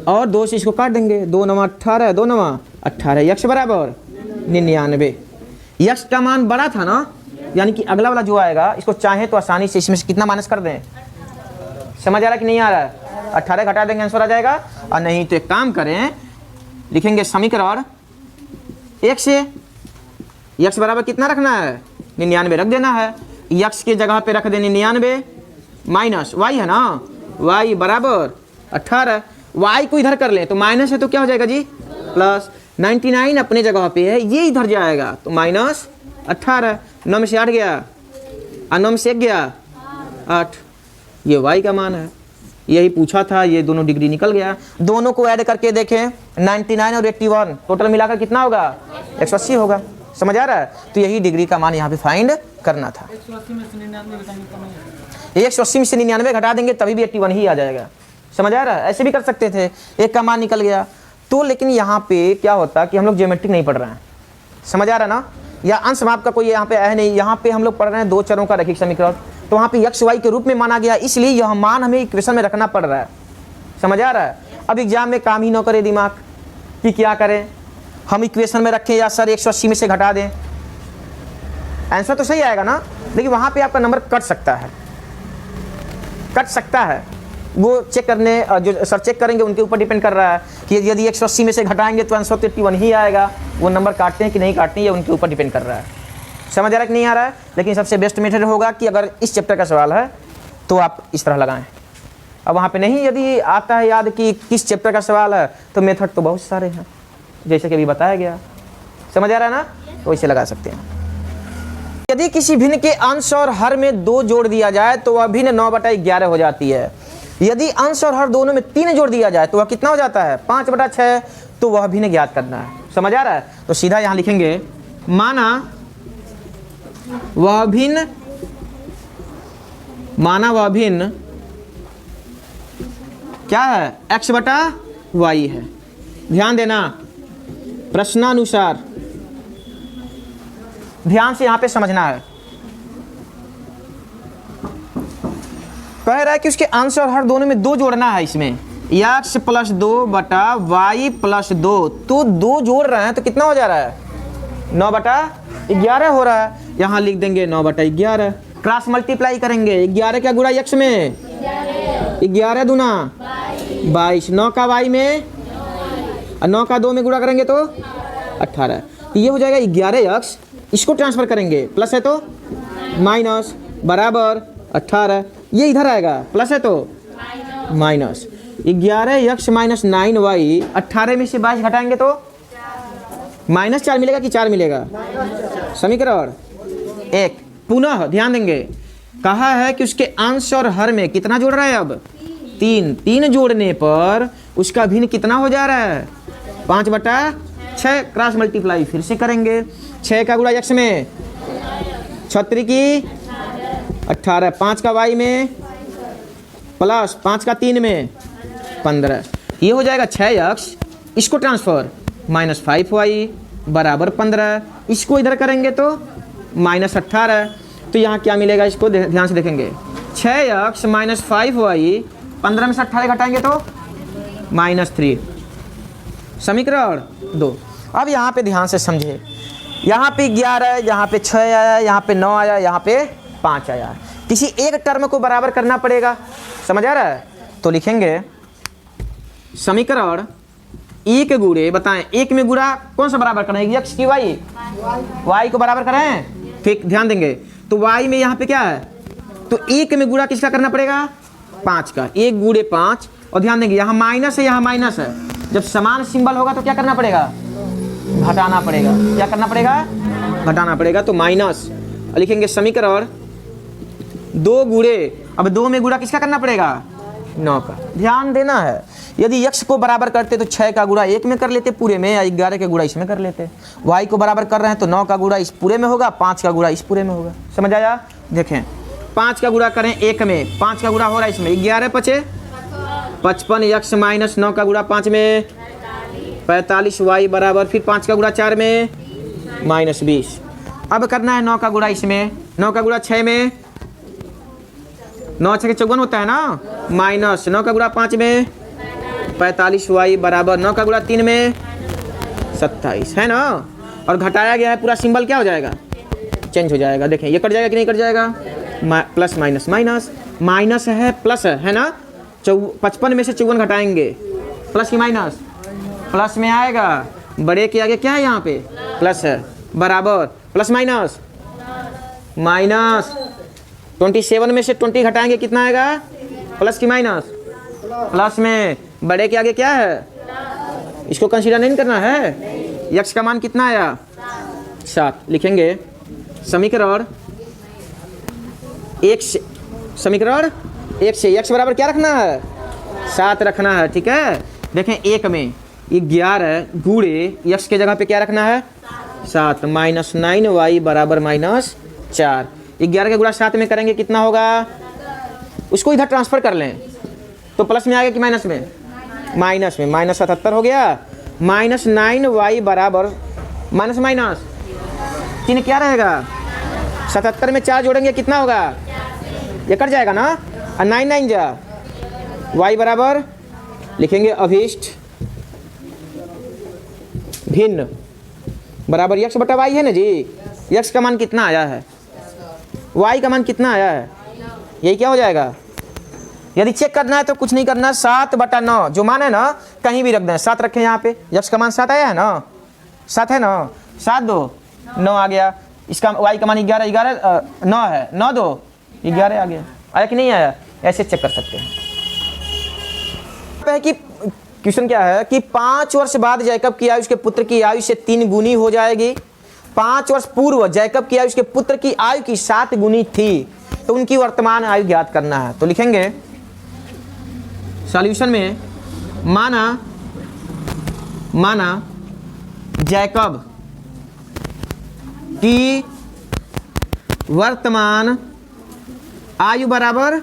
और 2 से इसको काट देंगे, 2 9 18, 2 9 18, x बराबर 99। x का मान बड़ा था ना, यानी कि अगला वाला जो आएगा इसको चाहे तो आसानी से इसमें से कितना माइनस कर दें। समझ आ रहा है कि नहीं आ रहा है, 18 घटा देंगे आंसर आ जाएगा। और नहीं तो एक काम करें, लिखेंगे समीकरण 1 से x बराबर कितना रखना है, 99 रख देना है। x की जगह पे रख दें 99 माइनस y है ना, y बराबर 18। y को इधर कर ले तो माइनस है तो क्या हो जाएगा जी, प्लस। 99 अपने जगह पे है, ये इधर जाएगा तो माइनस 18। 9 में से 8 गया और 9 में से 1 गया 8, ये y का मान है। यही पूछा था, ये दोनों डिग्री निकल गया। दोनों को ऐड करके देखें, 99 और 81 टोटल मिलाकर कितना होगा, 180 होगा। समझ आ रहा है। तो यही डिग्री का मान यहाँ पे फाइंड करना था। 180 में से 99 घटा देंगे तभी भी 81 ही आ जाएगा। समझ आ रहा है। ऐसे भी कर सकते थे, एक का मान निकल गया तो। लेकिन यहाँ पे क्या होता कि हम लोग ज्योमेट्रिक नहीं पढ़ रहे हैं, समझ आ रहा है ना, या अंश माप का कोई यहाँ पे है नहीं। यहाँ पे हम लोग पढ़ रहे हैं दो चरों का रैखिक समीकरण, तो वहाँ पे x y के रूप में माना गया, इसलिए यह मान हमें इक्वेशन में रखना पड़ रहा है। समझ आ रहा है। अब एग्जाम में काम ही न करे दिमाग कि क्या करें, हम इक्वेशन में रखें या सर 180 में से घटा दें, आंसर तो सही आएगा ना। लेकिन वहाँ पे आपका नंबर कट सकता है, वो चेक करने जो सर चेक करेंगे उनके ऊपर डिपेंड कर रहा है कि यदि 180 में से घटाएंगे तो आंसर 81 ही आएगा। वो नंबर काटते हैं कि नहीं काटते हैं, ये उनके ऊपर डिपेंड कर रहा है। समझ आ रहा है कि नहीं आ रहा है। लेकिन सबसे बेस्ट मेथड होगा कि अगर इस चैप्टर का सवाल है तो आप इस तरह लगाएं। अब वहाँ पे नहीं यदि आता है याद कि किस चैप्टर का सवाल है, तो मेथड तो बहुत सारे हैं जैसे कि अभी बताया गया। समझ आ रहा है ना, तो इसे लगा सकते हैं। यदि किसी भिन्न के अंश और हर में 2 जोड़ दिया जाए तो वह भिन्न 9/11 हो जाती है। यदि अंश और हर दोनों में 3 जोड़ दिया जाए तो वह कितना हो जाता है, 5/6। तो वह भिन्न ज्ञात करना है। समझ आ रहा है। तो सीधा यहाँ लिखेंगे, माना वह भिन्न क्या है, x/y है। ध्यान देना, प्रश्नानुसार ध्यान से यहाँ पे समझना है। कह रहा है कि उसके अंश और हर दोनों में 2 जोड़ना है। इसमें x + 2/y + 2, तो 2 जोड़ रहे हैं तो कितना हो जा रहा है, 9/11 हो रहा है। यहाँ लिख देंगे 9/11। क्रॉस मल्टीप्लाई करेंगे, 11 क्या गुणा x में, 11 दूना 22, 9 का y में और 9 का 2 में गुणा करेंगे तो 18। ये हो जाएगा 11x। इसको ट्रांसफर करेंगे, प्लस है तो माइनस, बराबर 18। ये इधर आएगा, प्लस है तो माइनस। 11x - 9y, 18 में से 22 घटाएंगे तो -4 मिलेगा कि 4 मिलेगा, समीकरण 1। पुनः ध्यान देंगे, कहा है कि उसके अंश और हर में कितना जोड़ रहा है, अब 3 जोड़ने पर उसका भिन्न कितना हो जा रहा है, 5/6 6 क्रॉस मल्टीप्लाई फिर से करेंगे। 6 का गुणा x में 6 की 18, 5 का y में प्लस 5 का 3 में 15, ये हो जाएगा 6x, इसको ट्रांसफर -5y बराबर 15, इसको इधर करेंगे तो -18। तो यहाँ क्या मिलेगा, इसको ध्यान से देखेंगे। 6x - 5y, 15 में से 18 घटाएंगे तो -3, समीकरण 2। अब यहाँ पे ध्यान से समझे, यहाँ पे 11, यहाँ पे 6 आया, यहाँ पे 9 आया, यहाँ पे 5 आया। किसी एक टर्म को बराबर करना पड़ेगा, समझ आ रहा है? तो लिखेंगे समीकरण 1 गुणे, बताएं 1 में गुणा कौन सा बराबर करें, x की y को बराबर करें। ठीक ध्यान देंगे, तो y में यहाँ पे क्या है, तो 1 में गुणा किसका करना पड़ेगा, 5 का, 1 गुणे 5। और ध्यान देंगे यहाँ माइनस है, यहाँ माइनस है, जब समान सिंबल होगा तो क्या करना पड़ेगा, घटाना पड़ेगा। क्या करना पड़ेगा, घटाना पड़ेगा। तो माइनस लिखेंगे समीकरण 2 गुणे, अब 2 में गुणा किसका करना पड़ेगा, 9 का। ध्यान देना है, यदि x को बराबर करते तो 6 का गुणा 1 में कर लेते पूरे में, या 11 का गुणा इसमें कर लेते। y को बराबर कर रहे हैं तो 9 का गुणा इस पूरे में होगा, 5 का गुणा इस पूरे में होगा। समझ आया? देखें 5 का गुणा करें 1 में, 5 का गुणा हो रहा है इसमें, 11 पचे 55, x माइनस 9 का गुणा 5 में 45, y बराबर फिर 5 का गुणा 4 में -20। अब करना है 9 का गुणा इसमें, 9 का गुणा 6 में, 9 6 के 54 होता है ना, माइनस 9 का गुणा 5 में 45, y बराबर 9 का गुणा 3 में 27, है ना। और घटाया गया है पूरा सिंबल क्या हो जाएगा, चेंज हो जाएगा। देखें ये कट जाएगा कि नहीं कट जाएगा, प्लस माइनस माइनस, माइनस है प्लस है ना। 55 में से 54 घटाएंगे, प्लस की माइनस, प्लस में आएगा, बड़े के आगे क्या है यहाँ पे प्लस है, बराबर प्लस माइनस माइनस। 27 में से 20 घटाएंगे कितना आएगा, प्लस की माइनस, प्लस में बड़े के आगे क्या है, इसको कंसीडर नहीं करना है। x का मान कितना आया, 7। लिखेंगे समीकरण 1 से, समीकरण 1 से x बराबर क्या रखना है, 7 रखना है। ठीक है, देखें 1 में 11 गुणे x के जगह पे क्या रखना है, 7, -9y बराबर -4। 11 के गुणा 7 में करेंगे कितना होगा, उसको इधर ट्रांसफर कर लें तो प्लस में आएगा कि माइनस में, माइनस में, -77 हो गया। -9y बराबर माइनस माइनस चिन्ह क्या रहेगा, 77 में 4 जोड़ेंगे कितना होगा, ये कट जाएगा ना, 9 9 जा, y बराबर लिखेंगे अभिष्ट भिन्न बराबर x बटा y है ना जी। x का मान कितना आया है, y का मान कितना आया है, यही क्या हो जाएगा। यदि चेक करना है तो कुछ नहीं करना, 7 बटा 9 जो मान है ना कहीं भी रख दें, 7 रखें यहाँ पे, x का मान 7 आया है ना, 7 है ना, 7 2 9 आ गया। इसका y का मान 11 11 9 है, 9 2 11 आ गया, आया कि नहीं आया, ऐसे चेक कर सकते हैं। कि क्वेश्चन क्या है कि 5 वर्ष बाद जैकब की आयु उसके पुत्र की आयु से 3 गुनी हो जाएगी। 5 वर्ष पूर्व जैकब की आयु उसके पुत्र की आयु की 7 गुनी थी, तो उनकी वर्तमान आयु ज्ञात करना है। तो लिखेंगे सॉल्यूशन में, माना जैकब की वर्तमान आयु बराबर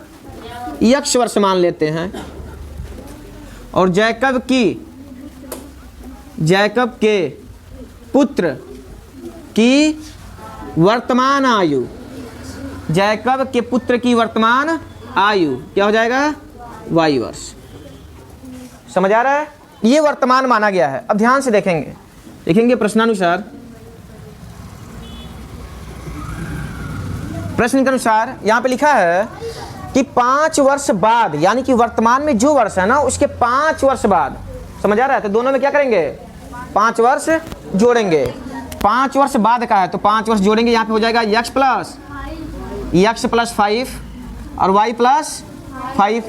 x वर्ष मान लेते हैं, और जैकब के पुत्र की वर्तमान आयु, जैकब के पुत्र की वर्तमान आयु क्या हो जाएगा, y वर्ष। समझ आ रहा है, ये वर्तमान माना गया है। अब ध्यान से देखेंगे प्रश्नानुसार, प्रश्न के अनुसार यहाँ पे लिखा है कि 5 वर्ष बाद, यानी कि वर्तमान में जो वर्ष है ना उसके 5 वर्ष बाद, समझ आ रहा है, तो दोनों में क्या करेंगे, 5 वर्ष जोड़ेंगे। 5 वर्ष बाद का है तो 5 वर्ष जोड़ेंगे, यहाँ पे हो जाएगा x प्लस 5 और y प्लस 5।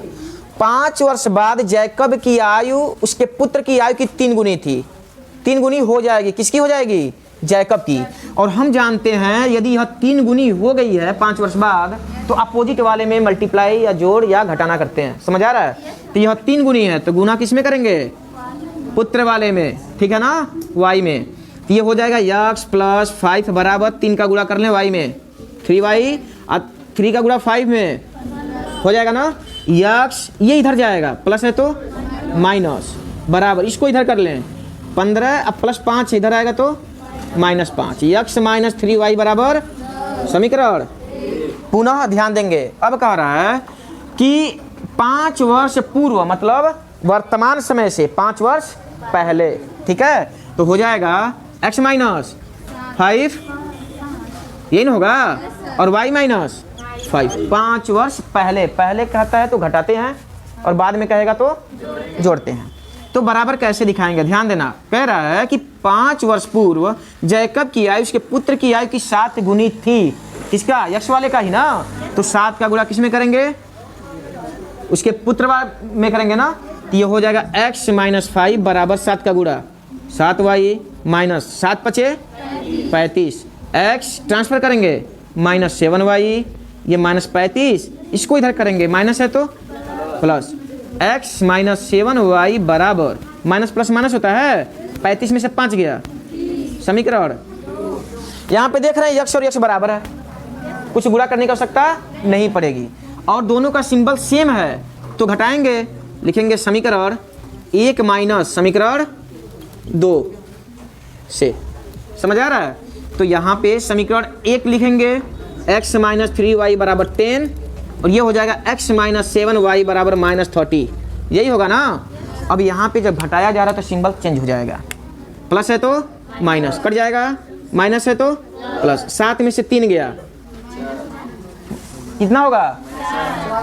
5 वर्ष बाद जैकब की आयु उसके पुत्र की आयु की 3 गुनी थी, 3 गुनी हो जाएगी, किसकी हो जाएगी, जैकब की। और हम जानते हैं यदि यह 3 गुनी हो गई है 5 वर्ष बाद, तो अपोजिट वाले में मल्टीप्लाई या जोड़ या घटाना करते हैं। समझ आ रहा है, तो यह 3 गुनी है तो गुना किस में करेंगे, पुत्र वाले में, ठीक है ना, y में। तो ये हो जाएगा x प्लस 5 बराबर 3 का गुणा कर लें y में 3y और 3 का गुणा 5 में हो जाएगा ना x, ये इधर जाएगा प्लस है तो माइनस बराबर, इसको इधर कर लें 15 अब प्लस 5 इधर आएगा तो -5 x माइनस 3y बराबर समीकरण। पुनः ध्यान देंगे, अब कह रहा है कि 5 वर्ष पूर्व मतलब वर्तमान समय से 5 वर्ष पहले, ठीक है, तो हो जाएगा x माइनस 5 यही ना होगा और y माइनस 5। 5 वर्ष पहले, पहले कहता है तो घटाते हैं और बाद में कहेगा तो जोड़ते हैं। तो बराबर कैसे दिखाएंगे, ध्यान देना। कह रहा है कि 5 वर्ष पूर्व जैकब की आयु उसके पुत्र की आयु की 7 गुनी थी। किसका, यक्ष वाले का ही ना, तो 7 का गुणा किस में करेंगे, उसके पुत्र में करेंगे ना, तो ये हो जाएगा x माइनस 5 बराबर 7 का गुणा 7y माइनस 7 पचे 35, x ट्रांसफर करेंगे माइनस 7y, ये माइनस 35, इसको इधर करेंगे माइनस है तो प्लस x माइनस 7y बराबर, माइनस प्लस माइनस होता है, 35 में से 5 गया समीकरण। यहाँ पे देख रहे हैं यक्ष और यक्ष बराबर है, कुछ गुणा करने की आवश्यकता नहीं पड़ेगी और दोनों का सिंबल सेम है तो घटाएंगे, लिखेंगे समीकरण 1 माइनस समीकरण 2 से, समझ आ रहा है। तो यहाँ पे समीकरण 1 लिखेंगे x माइनस 3y बराबर 10 और ये हो जाएगा x माइनस 7y बराबर माइनस 30, यही होगा ना। अब यहाँ पे जब घटाया जा रहा है तो सिंबल चेंज हो जाएगा, प्लस है तो माइनस कट जाएगा, माइनस है तो प्लस, 7 में से 3 गया, कितना होगा,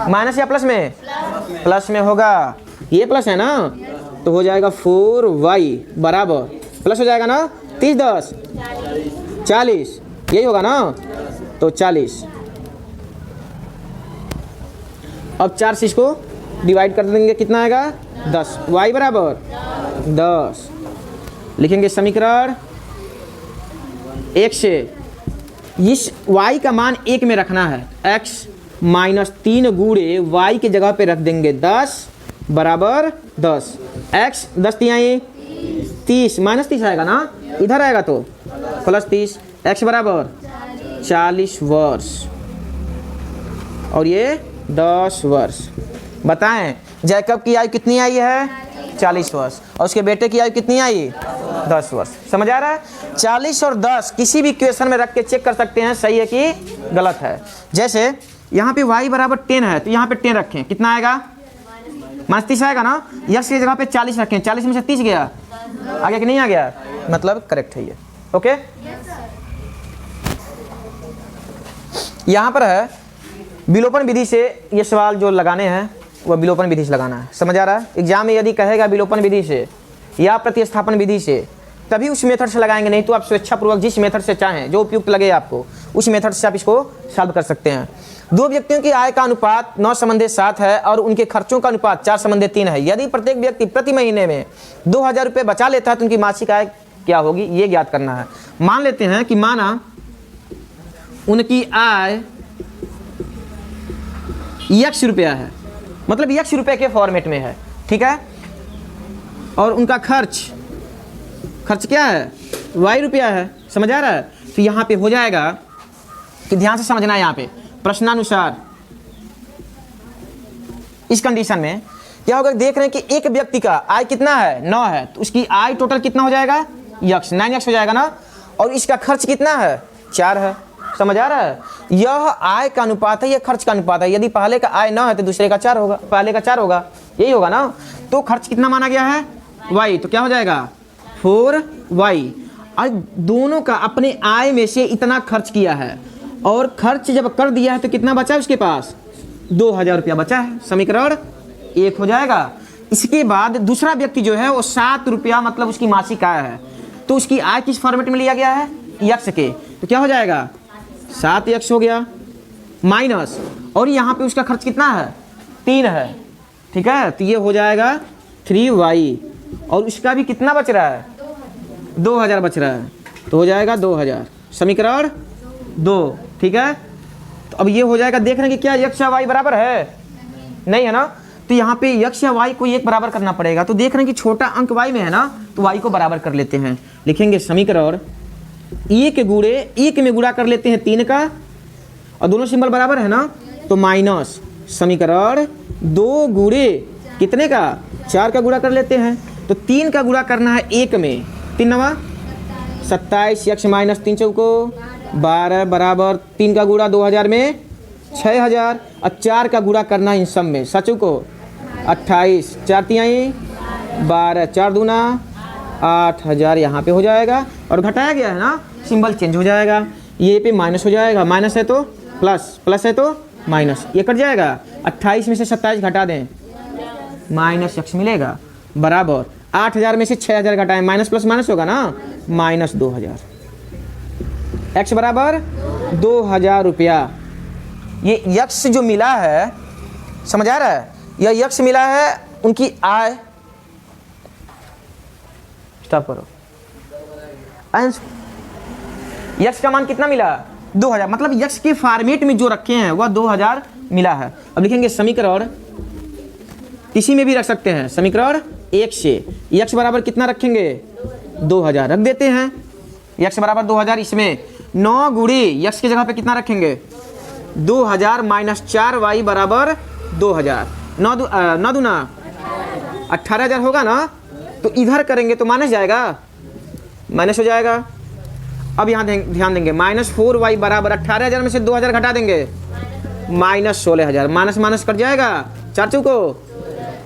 माइनस या प्लस में, प्लस में होगा, ये प्लस है ना, तो हो जाएगा 4y बराबर, प्लस हो जाएगा ना, 30 10 40, यही होगा ना, तो 40। अब 4 से इसको डिवाइड कर देंगे, कितना आएगा 10, y बराबर 10, लिखेंगे समीकरण 1 से, इस y का मान 1 में रखना है, x माइनस 3 गुणे y की जगह पे रख देंगे 10 बराबर 10, x 10 तिहाई 30 माइनस 30 आएगा ना, इधर आएगा तो प्लस 30, x बराबर 40 वर्ष और ये 10 वर्ष। बताएं जैकब की आयु कितनी आई है, 40 वर्ष, और उसके बेटे की आयु कितनी आई, 10 वर्ष। समझ आ रहा है, 40 और 10 किसी भी क्वेश्चन में रख के चेक कर सकते हैं सही है कि गलत है। जैसे यहाँ पे y बराबर 10 है तो यहाँ पे 10 रखें, कितना आएगा, माइनस 30 आएगा ना, यक्ष की जगह पे 40 रखें, 40 में से 30 गया, आगे कि नहीं आ गया, मतलब करेक्ट है ये, ओके। यहाँ पर है विलोपन विधि से ये सवाल जो लगाने हैं वह विलोपन विधि से लगाना है, समझ आ रहा है। एग्जाम में यदि कहेगा विलोपन विधि से या प्रतिस्थापन विधि से तभी उस मेथड से लगाएंगे, नहीं तो आप स्वेच्छापूर्वक जिस मेथड से चाहें जो उपयुक्त लगे आपको उस मेथड से आप इसको सॉल्व कर सकते हैं। दो व्यक्तियों की आय का अनुपात 9:7 है और उनके खर्चों का अनुपात 4:3 है। यदि प्रत्येक व्यक्ति प्रति महीने में 2000 रुपये बचा लेता है तो उनकी मासिक आय क्या होगी, ये ज्ञात करना है। मान लेते हैं कि माना उनकी आय x रुपया है, मतलब x रुपये के फॉर्मेट में है, ठीक है, और उनका खर्च क्या है, y रुपया है, समझ आ रहा है। तो यहाँ पे हो जाएगा कि ध्यान से समझना है, यहाँ पे प्रश्नानुसार इस कंडीशन में क्या होगा, देख रहे हैं कि एक व्यक्ति का आय कितना है, 9 है, तो उसकी आय टोटल कितना हो जाएगा, x 9x हो जाएगा ना, और इसका खर्च कितना है, 4 है, समझ आ रहा है। यह आय का अनुपात है, यह खर्च का अनुपात है। यदि पहले का आय 9 है तो दूसरे का 4 होगा, पहले का 4 होगा, यही होगा ना। तो खर्च कितना माना गया है, y, तो क्या हो जाएगा 4y। और दोनों का अपने आय में से इतना खर्च किया है और खर्च जब कर दिया है तो कितना बचा है उसके पास, 2000 रुपया बचा है, समीकरण 1 हो जाएगा। इसके बाद दूसरा व्यक्ति जो है वो 7 रुपया मतलब उसकी मासिक आय है, तो उसकी आय किस फॉर्मेट में लिया गया है, x के, तो क्या हो जाएगा 7x हो गया माइनस, और यहाँ पे उसका खर्च कितना है, 3 है, ठीक है, तो ये हो जाएगा 3y, और उसका भी कितना बच रहा है, 2000 बच रहा है, तो हो जाएगा 2000, समीकरण 2, ठीक है। तो अब ये हो जाएगा, देख रहे हैं कि क्या x या y बराबर है, नहीं है ना, तो यहाँ पे x या y को एक बराबर करना पड़ेगा। तो देख रहे हैं कि छोटा अंक y में है ना, तो y को बराबर कर लेते हैं। लिखेंगे समीकरण एक गुणे एक में गुणा कर लेते हैं 3 का, और दोनों सिंबल बराबर है ना, तो माइनस समीकरण 2 गुणे कितने का 4 का गुणा कर लेते हैं। तो 3 का गुणा करना है 1 में, 3 नवा 27 x माइनस 3 चौको 12 बराबर 3 का गुणा 2000 में 6000, और 4 का गुणा करना इन सब में 7 को 28 4 तिहाई 12 4 दूना 8000 यहाँ पे हो जाएगा। और घटाया गया है ना, सिंबल चेंज हो जाएगा, ये पे माइनस हो जाएगा, माइनस है तो प्लस, प्लस है तो माइनस, ये कट जाएगा। 28 में से 27 घटा दें, माइनस x मिलेगा, बराबर 8000 में से 6000 घटाएं, माइनस प्लस माइनस होगा ना, माइनस 2000, x बराबर 2000 रुपया। ये यक्ष जो मिला है, समझ आ रहा है, यह यक्ष मिला है उनकी आय, स्टॉप करो, यक्ष का मान कितना मिला 2000, मतलब यक्ष के फॉर्मेट में जो रखे हैं वह 2000 मिला है। अब लिखेंगे समीकरण, किसी में भी रख सकते हैं, समीकरण 1 से यक्ष बराबर कितना रखेंगे 2000 रख देते हैं, यक्ष बराबर 2000, इसमें 9 गुणे यक्ष की जगह पे कितना रखेंगे 2000 माइनस 4y बराबर 2000, 9 दूना 18000 होगा ना, तो इधर करेंगे तो माइनस जाएगा, माइनस हो जाएगा। अब यहाँ ध्यान देंगे, माइनस 4y बराबर 18000 में से 2000 घटा देंगे, माइनस 16000, माइनस माइनस कट जाएगा, 4 चौको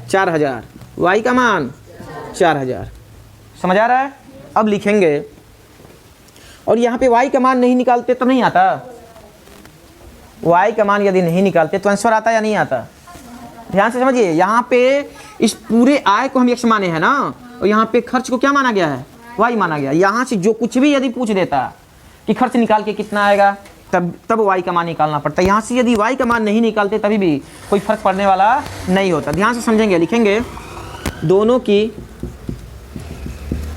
4000, y का मान 4000, समझ आ रहा है। अब लिखेंगे, और यहाँ पे y का मान नहीं निकालते तो नहीं आता, y का मान यदि नहीं निकालते तो आंसर आता या नहीं आता, ध्यान से समझिए। यहाँ पे इस पूरे आय को हम x माने हैं ना, और यहाँ पे खर्च को क्या माना गया है y माना गया। यहाँ से जो कुछ भी यदि पूछ देता कि खर्च निकाल के कितना आएगा, तब y का मान निकालना पड़ता है। यहाँ से यदि y का मान नहीं निकालते तभी भी कोई फर्क पड़ने वाला नहीं होता, ध्यान से समझेंगे। लिखेंगे दोनों की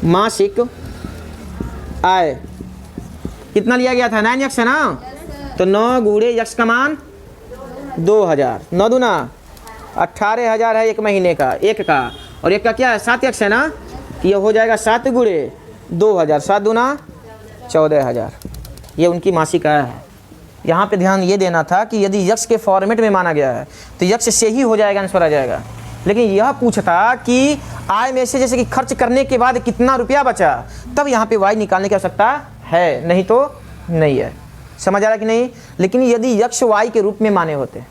मासिक आय कितना लिया गया था 9x है ना, तो 9 गुणे x का मान 2000, 9 दूना 18000 है एक महीने का, एक का, और एक का क्या है 7x है ना, कि यह हो जाएगा 7 गुणे 2000, 7 दूना 14000, ये उनकी मासिक आय है। यहाँ पे ध्यान ये देना था कि यदि यक्ष के फॉर्मेट में माना गया है तो यक्ष से ही हो जाएगा, आंसर आ जाएगा। लेकिन यह पूछता कि आय में से जैसे कि खर्च करने के बाद कितना रुपया बचा, तब यहाँ पे y निकालने की आवश्यकता है, नहीं तो नहीं है, समझ आ रहा कि नहीं। लेकिन यदि यक्ष y के रूप में माने होते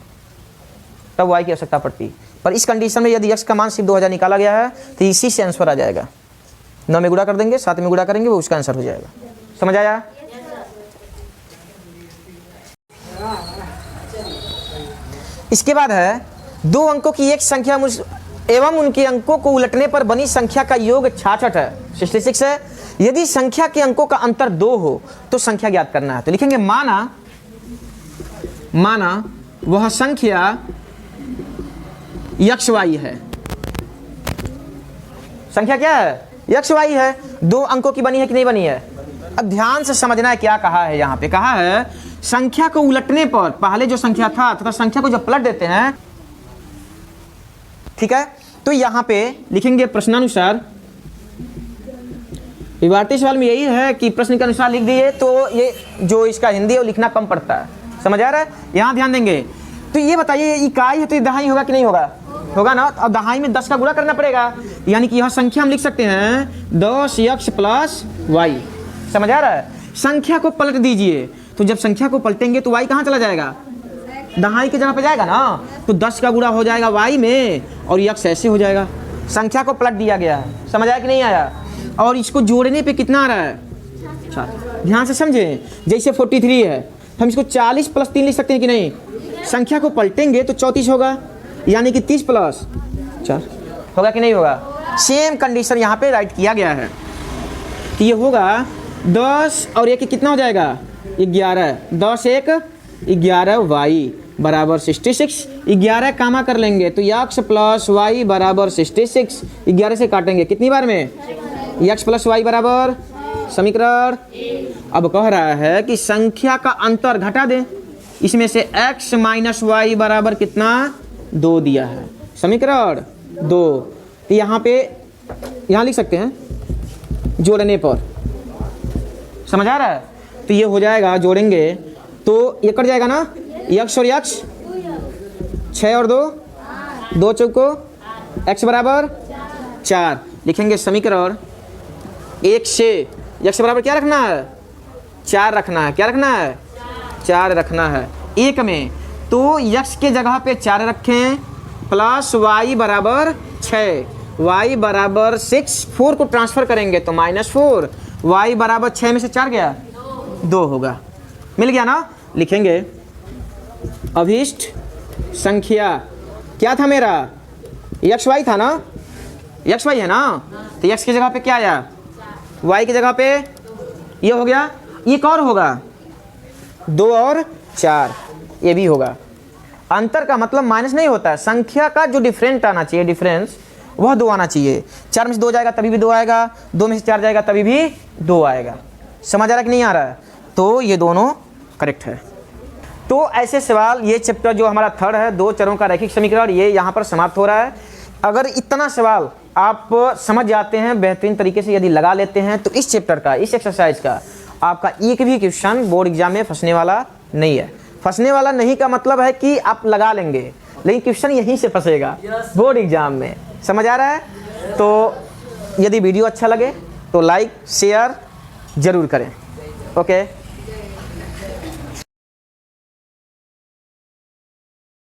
तब y की आवश्यकता पड़ती, पर इस कंडीशन में यदि यक्ष का मान सिर्फ 2000 निकाला गया है तो इसी से आंसर आ जाएगा। 9 में गुणा कर देंगे, 7 में गुणा करेंगे, वो उसका आंसर हो जाएगा, समझ आया। इसके बाद है 2 अंकों की एक संख्या एवं उनके अंकों को उलटने पर बनी संख्या का योग 66 है, 66 है। यदि संख्या के अंकों का अंतर 2 हो तो संख्या ज्ञात करना है। तो लिखेंगे माना वह संख्या यक्ष वाई है, संख्या क्या है यक्ष वाई है, 2 अंकों की बनी है कि नहीं बनी है। अब ध्यान से समझना है क्या कहा है, यहाँ पे कहा है संख्या को उलटने पर, पहले जो संख्या था तथा संख्या को जब पलट देते हैं, ठीक है। तो यहाँ पे लिखेंगे प्रश्नानुसार, विभारती सवाल में यही है कि प्रश्न के अनुसार लिख दिए तो ये जो इसका हिंदी है वो लिखना कम पड़ता है, समझ आ रहा है। यहाँ ध्यान देंगे, तो ये बताइए इकाई है तो दहाई होगा कि नहीं होगा, होगा ना। अब दहाई में 10 का गुणा करना पड़ेगा, यानी कि यह संख्या हम लिख सकते हैं 10x प्लस वाई, समझ आ रहा है। संख्या को पलट दीजिए, तो जब संख्या को पलटेंगे तो y कहाँ चला जाएगा, दहाई की जगह पे जाएगा ना, तो 10 का गुणा हो जाएगा y में और x ऐसे हो जाएगा। संख्या को पलट दिया गया है, समझ आया कि नहीं आया। और इसको जोड़ने पे कितना आ रहा है 4, ध्यान से समझें। जैसे 43 है, हम इसको 40 प्लस 3 लिख सकते हैं कि नहीं। संख्या को पलटेंगे तो 34 होगा, यानी कि 30 प्लस 4 होगा कि नहीं होगा। सेम कंडीशन यहाँ पे राइट किया गया है कि ये होगा 10 और 1 कितना हो जाएगा 11, 10 1 11 y बराबर 66। 11 कामा कर लेंगे तो x प्लस वाई बराबर 66, 11 से काटेंगे कितनी बार में, x प्लस वाई बराबर समीकरण। अब कह रहा है कि संख्या का अंतर घटा दें, इसमें से x माइनस वाई बराबर कितना 2 दिया है, समीकरण 2। तो यहाँ पे यहाँ लिख सकते हैं जोड़ने पर, समझ आ रहा है। तो ये हो जाएगा, जोड़ेंगे तो ये कट जाएगा ना, यक्स और यक्स, 6 और 2, 2 चौको x बराबर 4। लिखेंगे समीकरण 1 से x बराबर क्या रखना है, 4 रखना है। क्या रखना है, 4 रखना है। 1 में तो x के जगह पे 4 रखें, प्लस y बराबर 6, y बराबर 6, 4 को ट्रांसफर करेंगे तो -4, y बराबर 6 में से 4 गया 2 होगा, मिल गया ना। लिखेंगे अभीष्ट संख्या क्या था मेरा, एक्स वाई था ना, एक्स वाई है ना। तो एक्स की जगह पे क्या आया, वाई की जगह पे ये हो गया, एक और होगा 2 और 4, ये भी होगा। अंतर का मतलब माइनस नहीं होता है, संख्या का जो डिफरेंट आना चाहिए, डिफरेंस वह 2 आना चाहिए। 4 में से 2 जाएगा तभी भी 2 आएगा, 2 में से 4 जाएगा तभी भी 2 आएगा। समझ आ रहा है कि नहीं आ रहा है। तो ये दोनों करेक्ट है। तो ऐसे सवाल, ये चैप्टर जो हमारा थर्ड है, 2 चरों का रैखिक समीकरण, ये यहाँ पर समाप्त हो रहा है। अगर इतना सवाल आप समझ जाते हैं बेहतरीन तरीके से, यदि लगा लेते हैं, तो इस चैप्टर का, इस एक्सरसाइज का आपका एक भी क्वेश्चन बोर्ड एग्जाम में फंसने वाला नहीं है। फंसने वाला नहीं का मतलब है कि आप लगा लेंगे, लेकिन क्वेश्चन यहीं से फंसेगा बोर्ड एग्जाम में। समझ आ रहा है। तो यदि वीडियो अच्छा लगे तो लाइक शेयर जरूर करें। ओके।